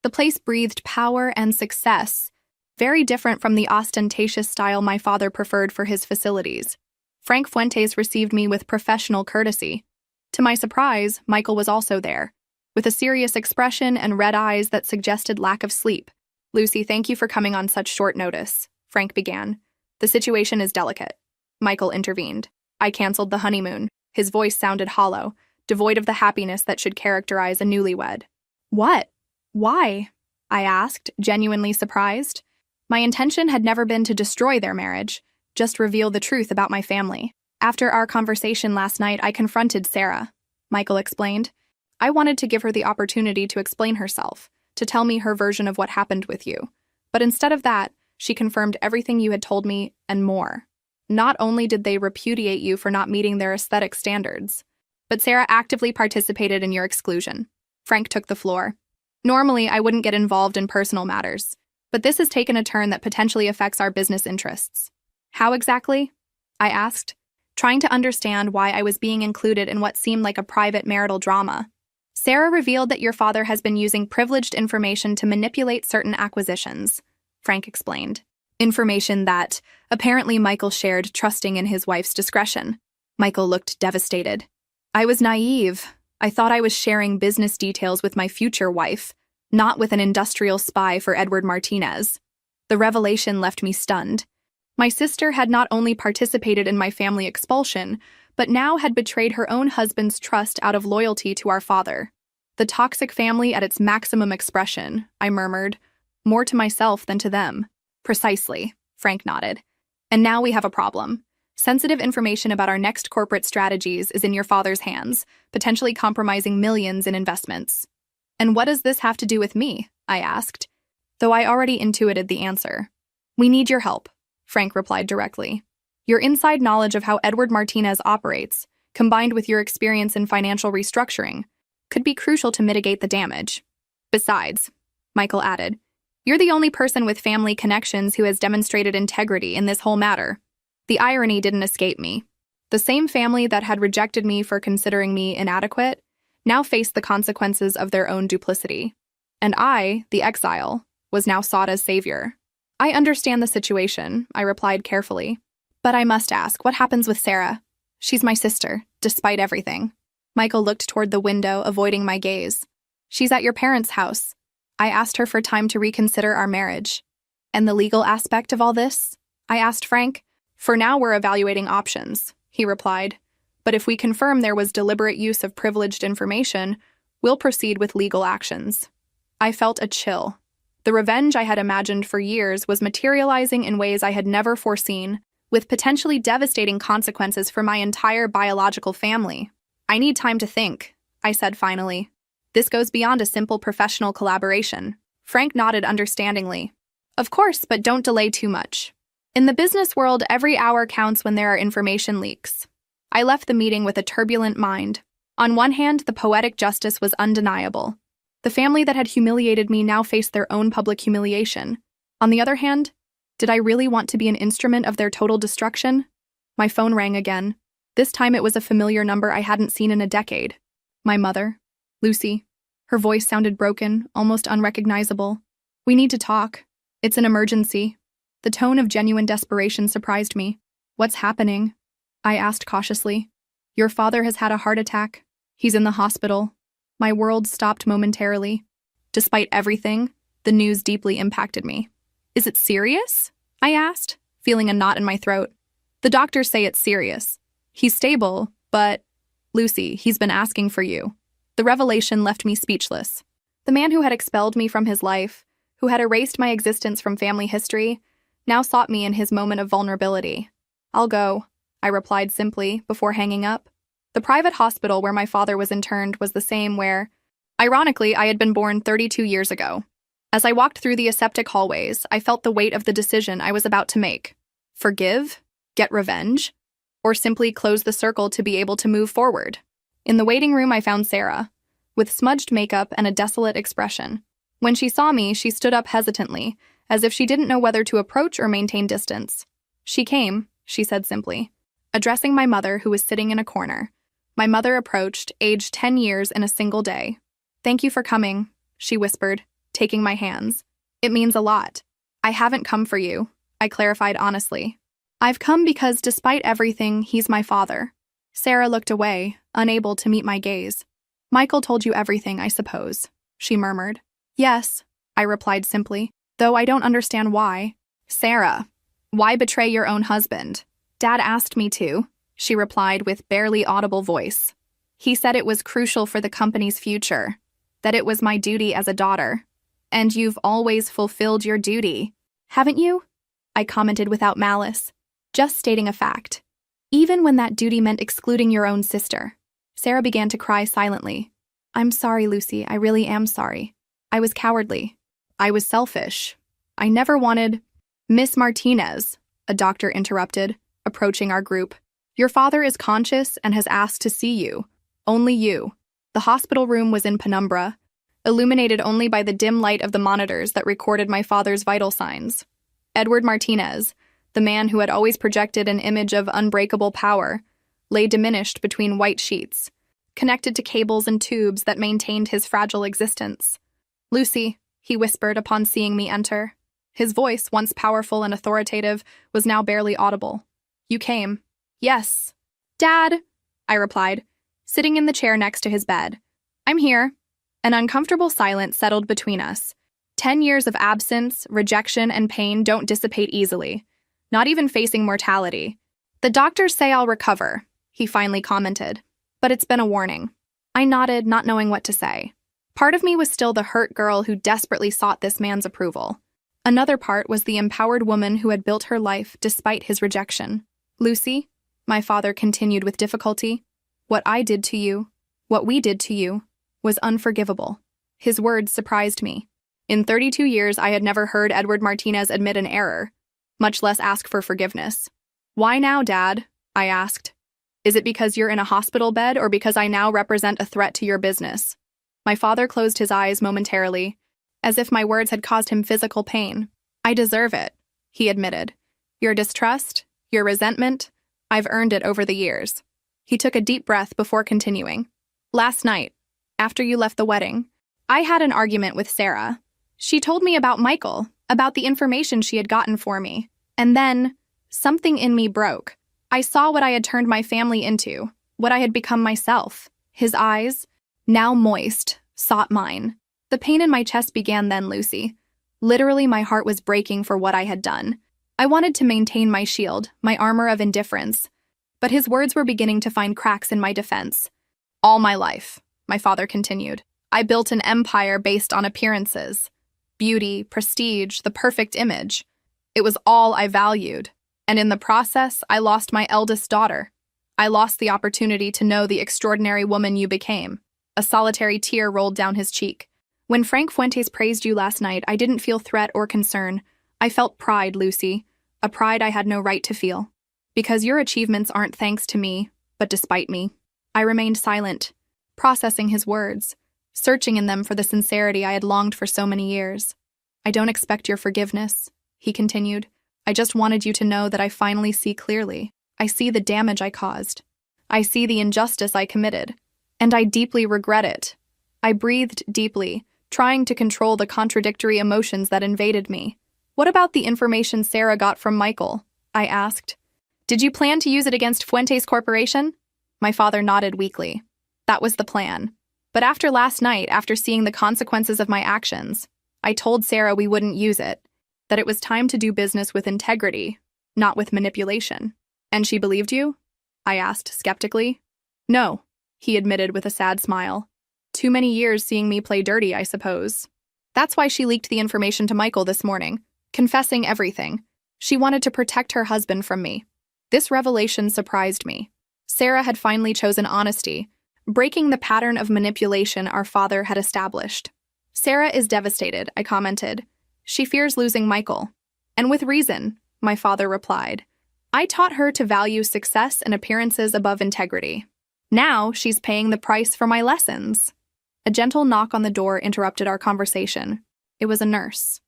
The place breathed power and success, very different from the ostentatious style my father preferred for his facilities. Frank Fuentes received me with professional courtesy. To my surprise, Michael was also there, with a serious expression and red eyes that suggested lack of sleep. Lucy, thank you for coming on such short notice, Frank began. The situation is delicate. Michael intervened. I canceled the honeymoon. His voice sounded hollow, devoid of the happiness that should characterize a newlywed. What? Why? I asked, genuinely surprised. My intention had never been to destroy their marriage, just reveal the truth about my family. After our conversation last night, I confronted Sarah, Michael explained. I wanted to give her the opportunity to explain herself, to tell me her version of what happened with you. But instead of that, she confirmed everything you had told me and more. Not only did they repudiate you for not meeting their aesthetic standards, but Sarah actively participated in your exclusion. Frank took the floor. Normally, I wouldn't get involved in personal matters, but this has taken a turn that potentially affects our business interests. How exactly? I asked, trying to understand why I was being included in what seemed like a private marital drama. Sarah revealed that your father has been using privileged information to manipulate certain acquisitions, Frank explained. Information that, apparently, Michael shared, trusting in his wife's discretion. Michael looked devastated. I was naive. I thought I was sharing business details with my future wife, not with an industrial spy for Edward Martinez. The revelation left me stunned. My sister had not only participated in my family expulsion, but now had betrayed her own husband's trust out of loyalty to our father. The toxic family at its maximum expression, I murmured, more to myself than to them. Precisely, Frank nodded. And now we have a problem. Sensitive information about our next corporate strategies is in your father's hands, potentially compromising millions in investments. And what does this have to do with me? I asked, though I already intuited the answer. We need your help, Frank replied directly. Your inside knowledge of how Edward Martinez operates, combined with your experience in financial restructuring, could be crucial to mitigate the damage. Besides, Michael added, you're the only person with family connections who has demonstrated integrity in this whole matter. The irony didn't escape me. The same family that had rejected me for considering me inadequate now faced the consequences of their own duplicity. And I, the exile, was now sought as savior. I understand the situation, I replied carefully. But I must ask, what happens with Sarah? She's my sister, despite everything. Michael looked toward the window, avoiding my gaze. She's at your parents' house. I asked her for time to reconsider our marriage. And the legal aspect of all this? I asked Frank. For now, we're evaluating options, he replied. But if we confirm there was deliberate use of privileged information, we'll proceed with legal actions. I felt a chill. The revenge I had imagined for years was materializing in ways I had never foreseen, with potentially devastating consequences for my entire biological family. I need time to think, I said finally. This goes beyond a simple professional collaboration. Frank nodded understandingly. Of course, but don't delay too much. In the business world, every hour counts when there are information leaks. I left the meeting with a turbulent mind. On one hand, the poetic justice was undeniable. The family that had humiliated me now faced their own public humiliation. On the other hand, did I really want to be an instrument of their total destruction? My phone rang again. This time it was a familiar number I hadn't seen in a decade. My mother, Lucy. Her voice sounded broken, almost unrecognizable. We need to talk. It's an emergency. The tone of genuine desperation surprised me. What's happening? I asked cautiously. Your father has had a heart attack. He's in the hospital. My world stopped momentarily. Despite everything, the news deeply impacted me. Is it serious? I asked, feeling a knot in my throat. The doctors say it's serious. He's stable, but... Lucy, he's been asking for you. The revelation left me speechless. The man who had expelled me from his life, who had erased my existence from family history, now sought me in his moment of vulnerability. I'll go, I replied simply, before hanging up. The private hospital where my father was interned was the same where, ironically, I had been born 32 years ago. As I walked through the aseptic hallways, I felt the weight of the decision I was about to make. Forgive? Get revenge? Or simply close the circle to be able to move forward? In the waiting room, I found Sarah, with smudged makeup and a desolate expression. When she saw me, she stood up hesitantly, as if she didn't know whether to approach or maintain distance. She came, she said simply, addressing my mother, who was sitting in a corner. My mother approached, aged 10 years in a single day. Thank you for coming, she whispered, taking my hands. It means a lot. I haven't come for you, I clarified honestly. I've come because, despite everything, he's my father. Sarah looked away, unable to meet my gaze. Michael told you everything, I suppose, she murmured. Yes, I replied simply, though I don't understand why. Sarah, why betray your own husband? Dad asked me to, she replied with barely audible voice. He said it was crucial for the company's future, that it was my duty as a daughter. And you've always fulfilled your duty, haven't you? I commented without malice, just stating a fact. Even when that duty meant excluding your own sister. Sarah began to cry silently. I'm sorry, Lucy, I really am sorry. I was cowardly. I was selfish. I never wanted... Miss Martinez, a doctor interrupted, approaching our group. Your father is conscious and has asked to see you. Only you. The hospital room was in penumbra, illuminated only by the dim light of the monitors that recorded my father's vital signs. Edward Martinez, the man who had always projected an image of unbreakable power, lay diminished between white sheets, connected to cables and tubes that maintained his fragile existence. "Lucy," he whispered upon seeing me enter. His voice, once powerful and authoritative, was now barely audible. "You came." "Yes." "Dad," I replied, sitting in the chair next to his bed. "I'm here." An uncomfortable silence settled between us. 10 years of absence, rejection, and pain don't dissipate easily, not even facing mortality. "The doctors say I'll recover," he finally commented. "But it's been a warning." I nodded, not knowing what to say. Part of me was still the hurt girl who desperately sought this man's approval. Another part was the empowered woman who had built her life despite his rejection. "Lucy," my father continued with difficulty, "what I did to you, what we did to you, was unforgivable." His words surprised me. In 32 years, I had never heard Edward Martinez admit an error, much less ask for forgiveness. "Why now, Dad?" I asked. "Is it because you're in a hospital bed or because I now represent a threat to your business?" My father closed his eyes momentarily, as if my words had caused him physical pain. "I deserve it," he admitted. "Your distrust, your resentment, I've earned it over the years." He took a deep breath before continuing. "Last night, after you left the wedding, I had an argument with Sarah. She told me about Michael, about the information she had gotten for me. And then, something in me broke. I saw what I had turned my family into, what I had become myself. His eyes, now moist, sought mine. The pain in my chest began then, Lucy. Literally, my heart was breaking for what I had done. I wanted to maintain my shield, my armor of indifference. But his words were beginning to find cracks in my defense. "All my life," my father continued, "I built an empire based on appearances. Beauty, prestige, the perfect image. It was all I valued. And in the process, I lost my eldest daughter. I lost the opportunity to know the extraordinary woman you became." A solitary tear rolled down his cheek. "When Frank Fuentes praised you last night, I didn't feel threat or concern. I felt pride, Lucy, a pride I had no right to feel. Because your achievements aren't thanks to me, but despite me." I remained silent, processing his words, searching in them for the sincerity I had longed for so many years. "I don't expect your forgiveness," he continued. "I just wanted you to know that I finally see clearly. I see the damage I caused. I see the injustice I committed. And I deeply regret it." I breathed deeply, trying to control the contradictory emotions that invaded me. "What about the information Sarah got from Michael?" I asked. "Did you plan to use it against Fuentes Corporation?" My father nodded weakly. "That was the plan. But after last night, after seeing the consequences of my actions, I told Sarah we wouldn't use it, that it was time to do business with integrity, not with manipulation." "And she believed you?" I asked skeptically. "No," he admitted with a sad smile. "Too many years seeing me play dirty, I suppose. That's why she leaked the information to Michael this morning, confessing everything. She wanted to protect her husband from me." This revelation surprised me. Sarah had finally chosen honesty, breaking the pattern of manipulation our father had established. "Sarah is devastated," I commented. "She fears losing Michael." "And with reason," my father replied. "I taught her to value success and appearances above integrity. Now she's paying the price for my lessons." A gentle knock on the door interrupted our conversation. It was a nurse.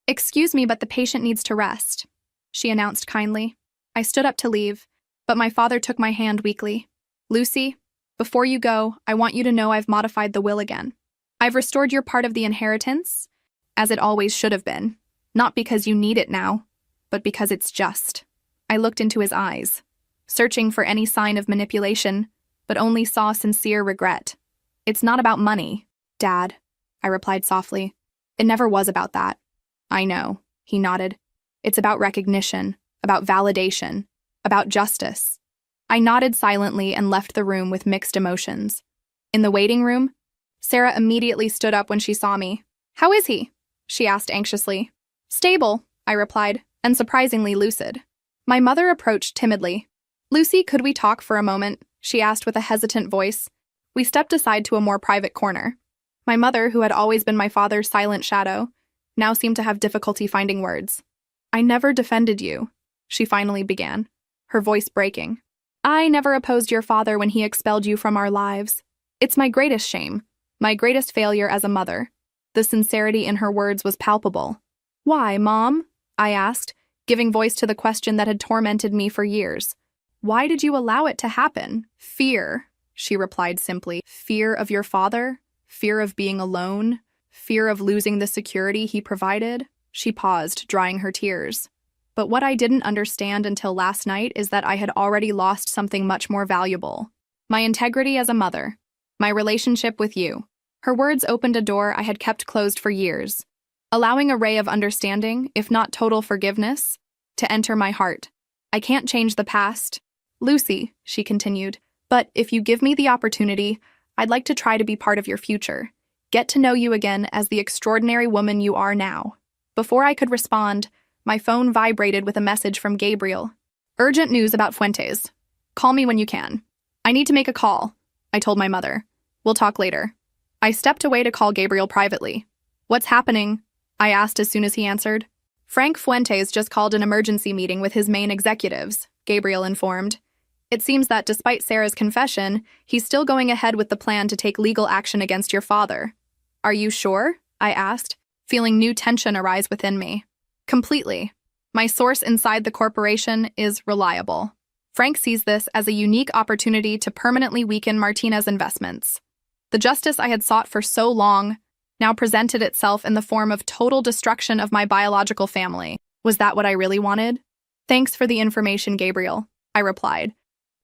"Excuse me, but the patient needs to rest," she announced kindly. I stood up to leave, but my father took my hand weakly. "Lucy, before you go, I want you to know I've modified the will again. I've restored your part of the inheritance, as it always should have been, not because you need it now, but because it's just." I looked into his eyes, searching for any sign of manipulation, but only saw sincere regret. "It's not about money, Dad," I replied softly. "It never was about that." "I know," he nodded. "It's about recognition, about validation, about justice." I nodded silently and left the room with mixed emotions. In the waiting room, Sarah immediately stood up when she saw me. "How is he?" she asked anxiously. "Stable," I replied, and surprisingly lucid. My mother approached timidly. "Lucy, could we talk for a moment?" she asked with a hesitant voice. We stepped aside to a more private corner. My mother, who had always been my father's silent shadow, now seemed to have difficulty finding words. "I never defended you," she finally began, her voice breaking. "I never opposed your father when he expelled you from our lives. It's my greatest shame, my greatest failure as a mother." The sincerity in her words was palpable. "Why, Mom?" I asked, giving voice to the question that had tormented me for years. "Why did you allow it to happen?" "Fear," she replied simply. Fear of your father? Fear of being alone? Fear of losing the security he provided? She paused, drying her tears. But what I didn't understand until last night is that I had already lost something much more valuable. My integrity as a mother. My relationship with you. Her words opened a door I had kept closed for years, allowing a ray of understanding, if not total forgiveness, to enter my heart. I can't change the past, Lucy, she continued, but if you give me the opportunity, I'd like to try to be part of your future. Get to know you again as the extraordinary woman you are now. Before I could respond, my phone vibrated with a message from Gabriel. Urgent news about Fuentes. Call me when you can. I need to make a call, I told my mother. We'll talk later. I stepped away to call Gabriel privately. What's happening? I asked as soon as he answered. Frank Fuentes just called an emergency meeting with his main executives, Gabriel informed. It seems that despite Sarah's confession, he's still going ahead with the plan to take legal action against your father. Are you sure? I asked, feeling new tension arise within me. Completely. My source inside the corporation is reliable. Frank sees this as a unique opportunity to permanently weaken Martinez's investments. The justice I had sought for so long now presented itself in the form of total destruction of my biological family. Was that what I really wanted? Thanks for the information, Gabriel, I replied.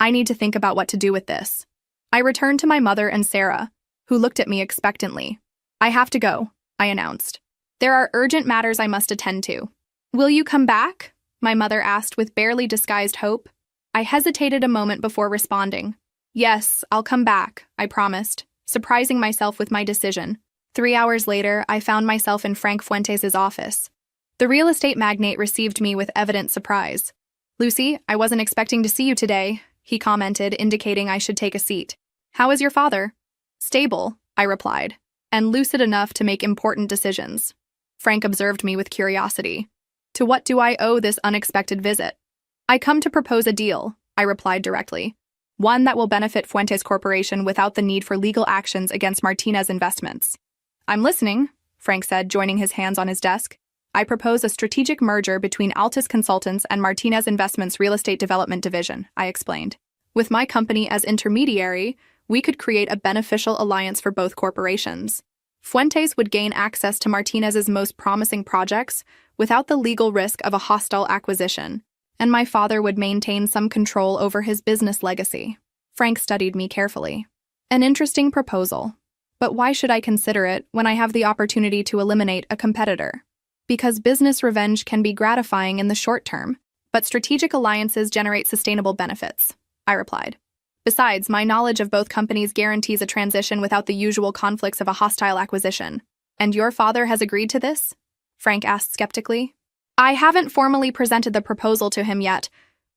I need to think about what to do with this. I returned to my mother and Sarah, who looked at me expectantly. I have to go, I announced. There are urgent matters I must attend to. Will you come back? My mother asked with barely disguised hope. I hesitated a moment before responding. Yes, I'll come back, I promised, surprising myself with my decision. 3 hours later, I found myself in Frank Fuentes' office. The real estate magnate received me with evident surprise. Lucy, I wasn't expecting to see you today, he commented, indicating I should take a seat. How is your father? Stable, I replied, and lucid enough to make important decisions. Frank observed me with curiosity. To what do I owe this unexpected visit? I come to propose a deal, I replied directly. One that will benefit Fuentes Corporation without the need for legal actions against Martinez investments. I'm listening, Frank said, joining his hands on his desk. I propose a strategic merger between Altus Consultants and Martinez Investments Real Estate Development Division, I explained. With my company as intermediary, we could create a beneficial alliance for both corporations. Fuentes would gain access to Martinez's most promising projects without the legal risk of a hostile acquisition, and my father would maintain some control over his business legacy. Frank studied me carefully. An interesting proposal. But why should I consider it when I have the opportunity to eliminate a competitor? Because business revenge can be gratifying in the short term, but strategic alliances generate sustainable benefits, I replied. Besides, my knowledge of both companies guarantees a transition without the usual conflicts of a hostile acquisition. And your father has agreed to this? Frank asked skeptically. I haven't formally presented the proposal to him yet,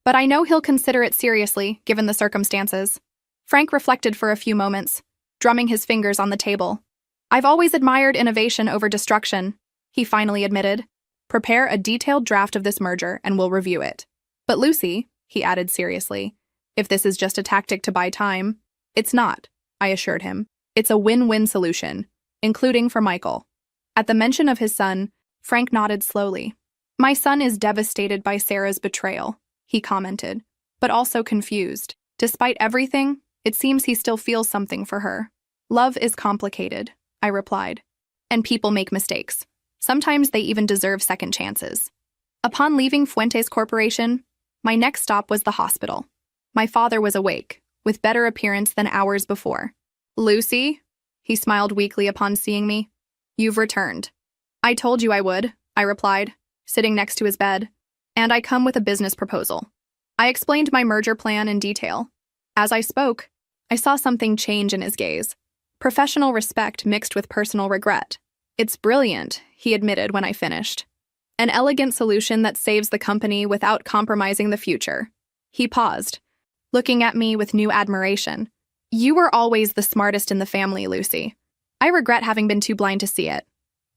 but I know he'll consider it seriously, given the circumstances. Frank reflected for a few moments, drumming his fingers on the table. I've always admired innovation over destruction, he finally admitted. Prepare a detailed draft of this merger and we'll review it. But Lucy, he added seriously, if this is just a tactic to buy time, it's not, I assured him. It's a win-win solution, including for Michael. At the mention of his son, Frank nodded slowly. My son is devastated by Sarah's betrayal, he commented, but also confused. Despite everything, it seems he still feels something for her. Love is complicated, I replied. And people make mistakes. Sometimes they even deserve second chances. Upon leaving Fuentes Corporation, my next stop was the hospital. My father was awake, with better appearance than hours before. Lucy? He smiled weakly upon seeing me. You've returned. I told you I would, I replied, sitting next to his bed. And I come with a business proposal. I explained my merger plan in detail. As I spoke, I saw something change in his gaze. Professional respect mixed with personal regret. It's brilliant, he admitted when I finished. An elegant solution that saves the company without compromising the future. He paused, looking at me with new admiration. You were always the smartest in the family, Lucy. I regret having been too blind to see it.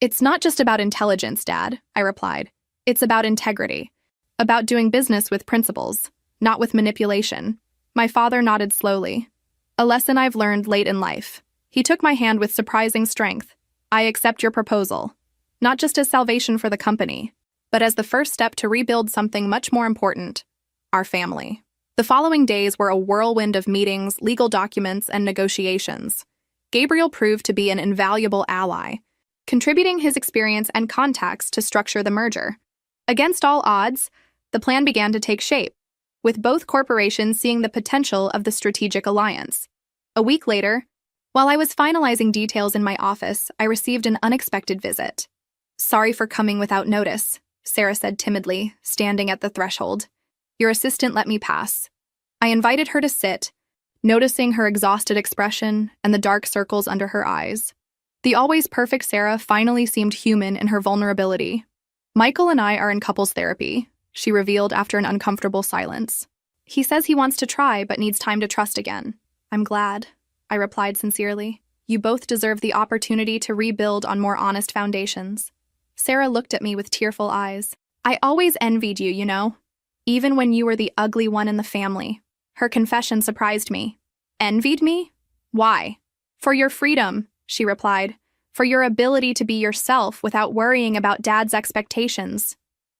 It's not just about intelligence, Dad, I replied. It's about integrity. About doing business with principles, not with manipulation. My father nodded slowly. A lesson I've learned late in life. He took my hand with surprising strength. I accept your proposal. Not just as salvation for the company, but as the first step to rebuild something much more important. Our family. The following days were a whirlwind of meetings, legal documents, and negotiations. Gabriel proved to be an invaluable ally, contributing his experience and contacts to structure the merger. Against all odds, the plan began to take shape, with both corporations seeing the potential of the strategic alliance. A week later, while I was finalizing details in my office, I received an unexpected visit. "Sorry for coming without notice," Sarah said timidly, standing at the threshold. "Your assistant let me pass." I invited her to sit, noticing her exhausted expression and the dark circles under her eyes. The always perfect Sarah finally seemed human in her vulnerability. "Michael and I are in couples therapy," she revealed after an uncomfortable silence. "He says he wants to try but needs time to trust again." "I'm glad," I replied sincerely. "You both deserve the opportunity to rebuild on more honest foundations." Sarah looked at me with tearful eyes. "I always envied you, you know, even when you were the ugly one in the family." Her confession surprised me. "Envied me? Why?" "For your freedom," she replied. "For your ability to be yourself without worrying about Dad's expectations.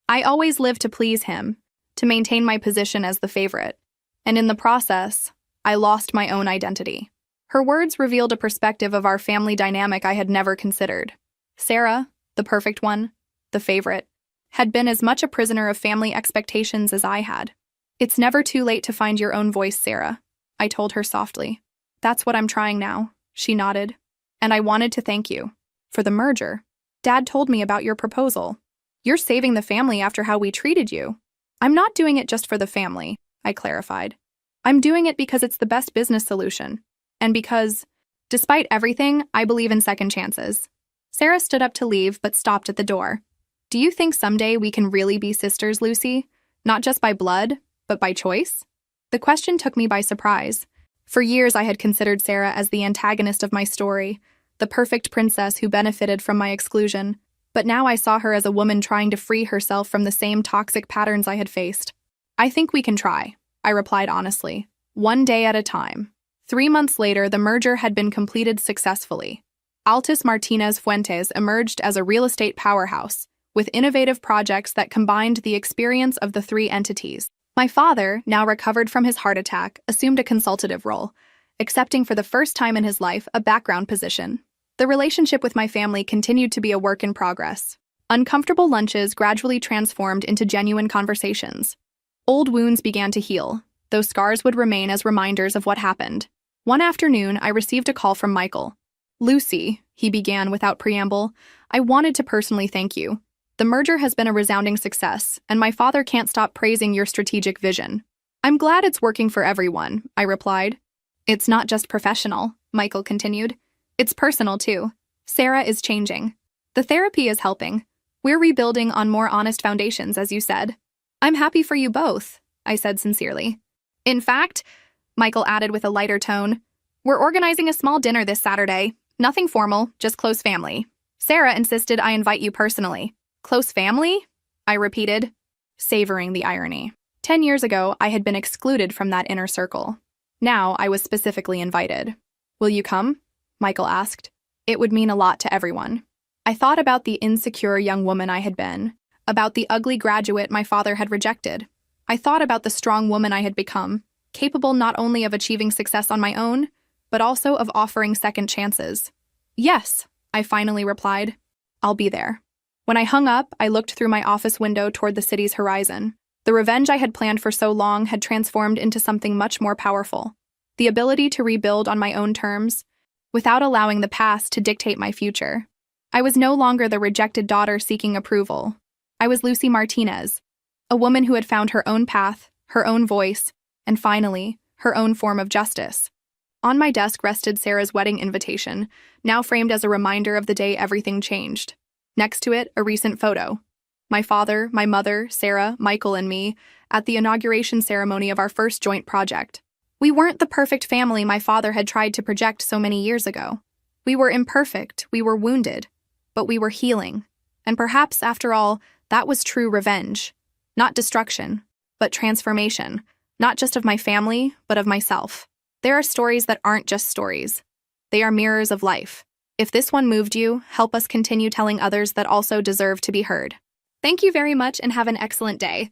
I always lived to please him, to maintain my position as the favorite. And in the process, I lost my own identity." Her words revealed a perspective of our family dynamic I had never considered. Sarah, the perfect one, the favorite, had been as much a prisoner of family expectations as I had. "It's never too late to find your own voice, Sarah," I told her softly. "That's what I'm trying now," she nodded. "And I wanted to thank you for the merger. Dad told me about your proposal. You're saving the family after how we treated you." "I'm not doing it just for the family," I clarified. "I'm doing it because it's the best business solution. And because, despite everything, I believe in second chances." Sarah stood up to leave but stopped at the door. "Do you think someday we can really be sisters, Lucy? Not just by blood, but by choice?" The question took me by surprise. For years I had considered Sarah as the antagonist of my story, the perfect princess who benefited from my exclusion. But now I saw her as a woman trying to free herself from the same toxic patterns I had faced. "I think we can try," I replied honestly. "One day at a time." 3 months later, the merger had been completed successfully. Altus Martinez Fuentes emerged as a real estate powerhouse, with innovative projects that combined the experience of the three entities. My father, now recovered from his heart attack, assumed a consultative role, accepting for the first time in his life a background position. The relationship with my family continued to be a work in progress. Uncomfortable lunches gradually transformed into genuine conversations. Old wounds began to heal, though scars would remain as reminders of what happened. One afternoon, I received a call from Michael. "Lucy," he began without preamble, "I wanted to personally thank you. The merger has been a resounding success, and my father can't stop praising your strategic vision." "I'm glad it's working for everyone," I replied. "It's not just professional," Michael continued. "It's personal, too. Sarah is changing. The therapy is helping. We're rebuilding on more honest foundations, as you said." "I'm happy for you both," I said sincerely. "In fact," Michael added with a lighter tone, "we're organizing a small dinner this Saturday. Nothing formal, just close family. Sarah insisted I invite you personally." "Close family?" I repeated, savoring the irony. 10 years ago, I had been excluded from that inner circle. Now I was specifically invited. "Will you come?" Michael asked. It would mean a lot to everyone. I thought about the insecure young woman I had been, about the ugly graduate my father had rejected. I thought about the strong woman I had become, capable not only of achieving success on my own, but also of offering second chances. "Yes," I finally replied. "I'll be there." When I hung up, I looked through my office window toward the city's horizon. The revenge I had planned for so long had transformed into something much more powerful. The ability to rebuild on my own terms, without allowing the past to dictate my future. I was no longer the rejected daughter seeking approval. I was Lucy Martinez, a woman who had found her own path, her own voice, and finally, her own form of justice. On my desk rested Sarah's wedding invitation, now framed as a reminder of the day everything changed. Next to it, a recent photo. My father, my mother, Sarah, Michael, and me at the inauguration ceremony of our first joint project. We weren't the perfect family my father had tried to project so many years ago. We were imperfect, we were wounded, but we were healing. And perhaps, after all, that was true revenge. Not destruction, but transformation. Not just of my family, but of myself. There are stories that aren't just stories. They are mirrors of life. If this one moved you, help us continue telling others that also deserve to be heard. Thank you very much and have an excellent day.